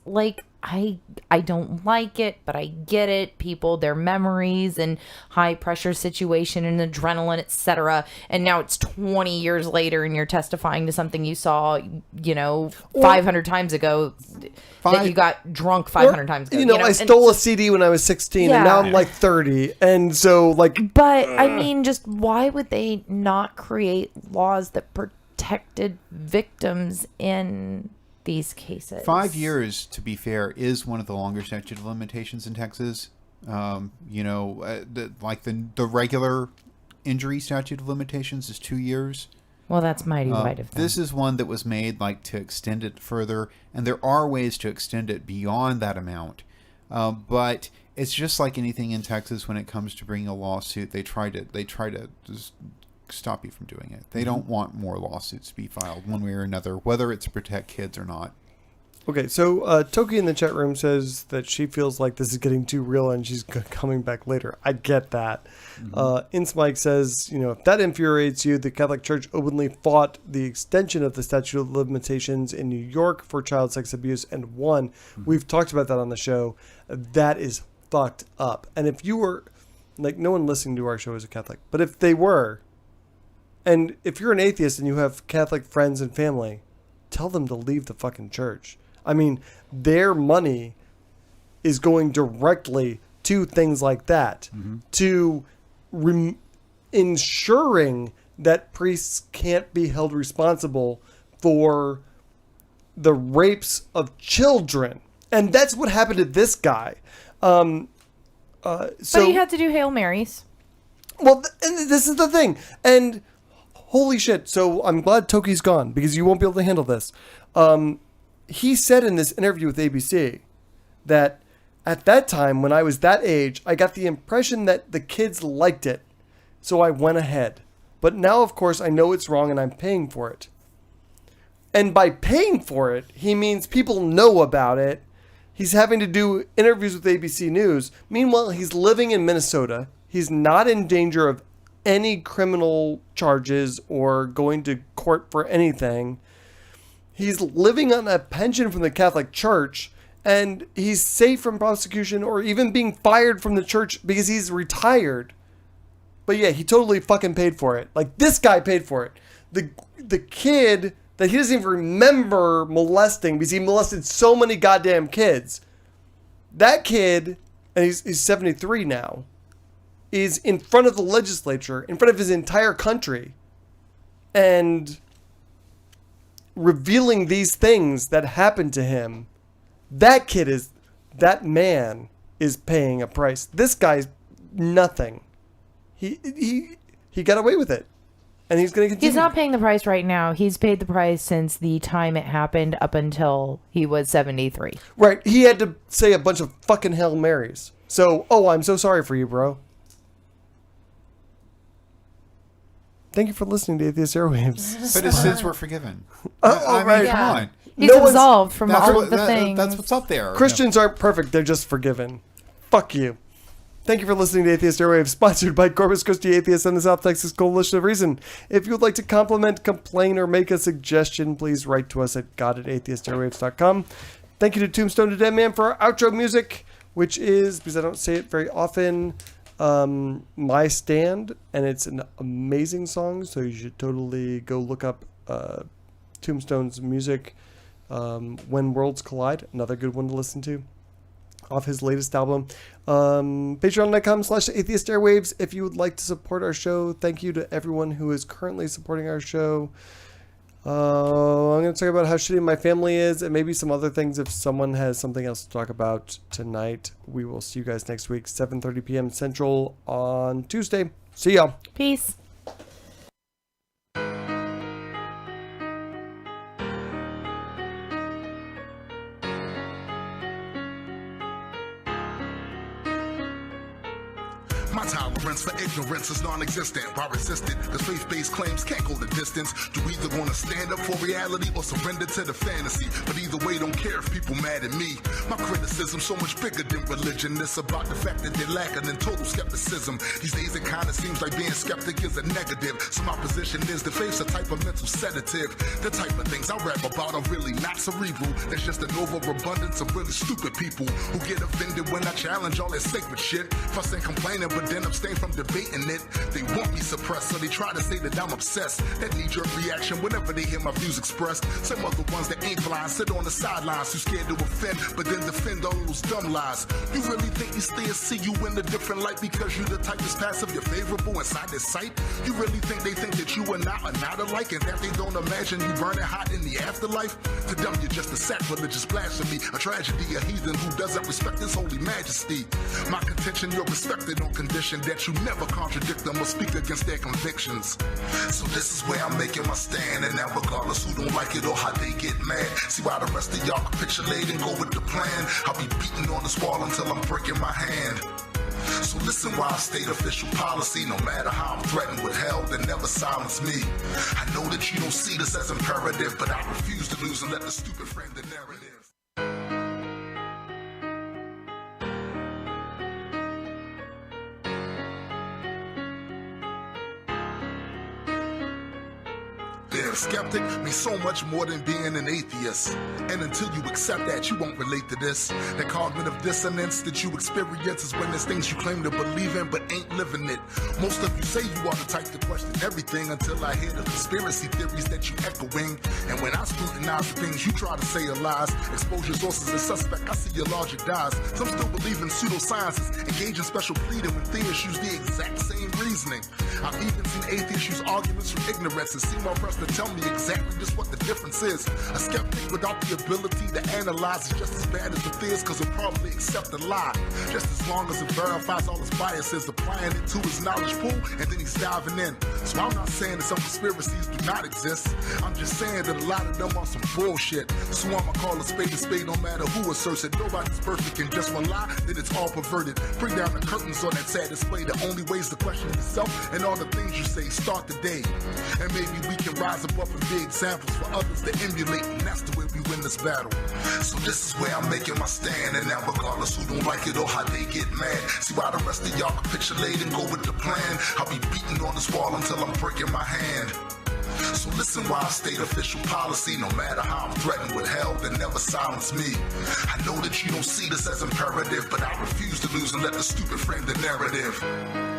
I don't like it, but I get it. People, their memories and high pressure situation and adrenaline, etc. And now it's 20 years later and you're testifying to something you saw, 500 times ago that you got drunk 500 times ago. I stole a CD when I was 16 and now I'm 30. And so But I mean, just why would they not create laws that protected victims in these cases? 5 years, to be fair, is one of the longer statute of limitations in Texas. The regular injury statute of limitations is 2 years. Well, that's mighty white of them. This is one that was made to extend it further, and there are ways to extend it beyond that amount. But it's just like anything in Texas when it comes to bringing a lawsuit. They try to just stop you from doing it. They don't want more lawsuits to be filed one way or another, whether it's to protect kids or not. Okay, so Toki in the chat room says that she feels like this is getting too real and she's coming back later. I get that. Insmike says, if that infuriates you, the Catholic Church openly fought the extension of the statute of limitations in New York for child sex abuse and won. We've talked about that on the show. That is fucked up. And if you were, no one listening to our show is a Catholic, but if they were, and if you're an atheist and you have Catholic friends and family, tell them to leave the fucking church. I mean, their money is going directly to things like that, to ensuring that priests can't be held responsible for the rapes of children. And that's what happened to this guy. But he had to do Hail Marys. Well, and this is the thing. And holy shit. So I'm glad Toki's gone because you won't be able to handle this. He said in this interview with ABC that at that time, when I was that age, I got the impression that the kids liked it. So I went ahead. But now, of course, I know it's wrong and I'm paying for it. And by paying for it, he means people know about it. He's having to do interviews with ABC News. Meanwhile, he's living in Minnesota. He's not in danger of any criminal charges or going to court for anything. He's living on a pension from the Catholic Church, and he's safe from prosecution or even being fired from the church because he's retired. But yeah, he totally fucking paid for it. Like, this guy paid for it. The kid that he doesn't even remember molesting because he molested so many goddamn kids. That kid, and he's 73 now, is in front of the legislature, in front of his entire country, and revealing these things that happened to him. That man is paying a price. This guy's nothing. He got away with it. And he's going to continue. He's not paying the price right now. He's paid the price since the time it happened up until he was 73. Right. He had to say a bunch of fucking Hail Marys. So, I'm so sorry for you, bro. Thank you for listening to Atheist Airwaves. But his sins were forgiven. Right. Come on. He's absolved from all of the things. That's what's up there. Christians aren't perfect. They're just forgiven. Fuck you. Thank you for listening to Atheist Airwaves, sponsored by Corpus Christi Atheists and the South Texas Coalition of Reason. If you would like to compliment, complain, or make a suggestion, please write to us at god@atheistairwaves.com. Thank you to Tombstone to Dead Man for our outro music, which is, because I don't say it very often, My Stand, and it's an amazing song, so you should totally go look up Tombstone's music. When Worlds Collide, another good one to listen to off his latest album. Patreon.com/Atheist Airwaves if you would like to support our show. Thank you to everyone who is currently supporting our show. I'm going to talk about how shitty my family is and maybe some other things if someone has something else to talk about tonight. We will see you guys next week, 7:30 p.m. Central on Tuesday. See y'all. Peace. My tolerance for ignorance is non-existent. Why resistant? Cause faith-based claims can't go the distance. Do we either want to stand up for reality or surrender to the fantasy? But either way, don't care if people mad at me. My criticism's so much bigger than religion. It's about the fact that they're lacking in total skepticism. These days it kinda seems like being skeptic is a negative. So my position is the faith's a type of mental sedative. The type of things I rap about are really not cerebral. There's just an overabundance of really stupid people who get offended when I challenge all that sacred shit. Fussing, complaining, but then abstain from debating it. They want me suppressed, so they try to say that I'm obsessed. That knee-jerk reaction whenever they hear my views expressed. Some other ones that ain't blind sit on the sidelines, too scared to offend, but then defend all those dumb lies. You really think these things see you in a different light because you the type that's passive, you're favorable inside their sight? You really think they think that you and I are not alike and that they don't imagine you burning hot in the afterlife? To them, you're just a sacrilegious blasphemy, a tragedy, a heathen who doesn't respect his holy majesty. My contention, you're respected on condition that you never contradict them or speak against their convictions. So this is where I'm making my stand, and now regardless who don't like it or how they get mad, see why the rest of y'all capitulate and go with the plan. I'll be beating on this wall until I'm breaking my hand. So listen while I state official policy. No matter how I'm threatened with hell, they never silence me. I know that you don't see this as imperative, but I refuse to lose and let the stupid frame the narrative. Being a skeptic means so much more than being an atheist. And until you accept that, you won't relate to this. The cognitive dissonance that you experience is when there's things you claim to believe in but ain't living it. Most of you say you are the type to question everything until I hear the conspiracy theories that you echoing. And when I scrutinize the things you try to say are lies, expose your sources as suspect, I see your logic dies. Some still believe in pseudosciences, engage in special pleading when theists use the exact same reasoning. I've even seen atheists use arguments from ignorance and seem pressed to tell me exactly just what the difference is. A skeptic without the ability to analyze is just as bad as the fears, cause he'll probably accept a lie. Just as long as it verifies all his biases, applying it to his knowledge pool, and then he's diving in. So I'm not saying that some conspiracies do not exist. I'm just saying that a lot of them are some bullshit. So I'ma call a spade no matter who asserts it. Nobody's perfect and just one lie, then it's all perverted. Bring down the curtains on that sad display. The only ways to question yourself and all the things you say. Start the day. And maybe we can rise above and be examples for others to emulate, and that's the way we win this battle. So this is where I'm making my stand, and now regardless who don't like it or how they get mad, see why the rest of y'all capitulate and go with the plan. I'll be beating on this wall until I'm breaking my hand. So listen while I state official policy. No matter how I'm threatened with hell, then never silence me. I know that you don't see this as imperative, but I refuse to lose and let the stupid frame the narrative.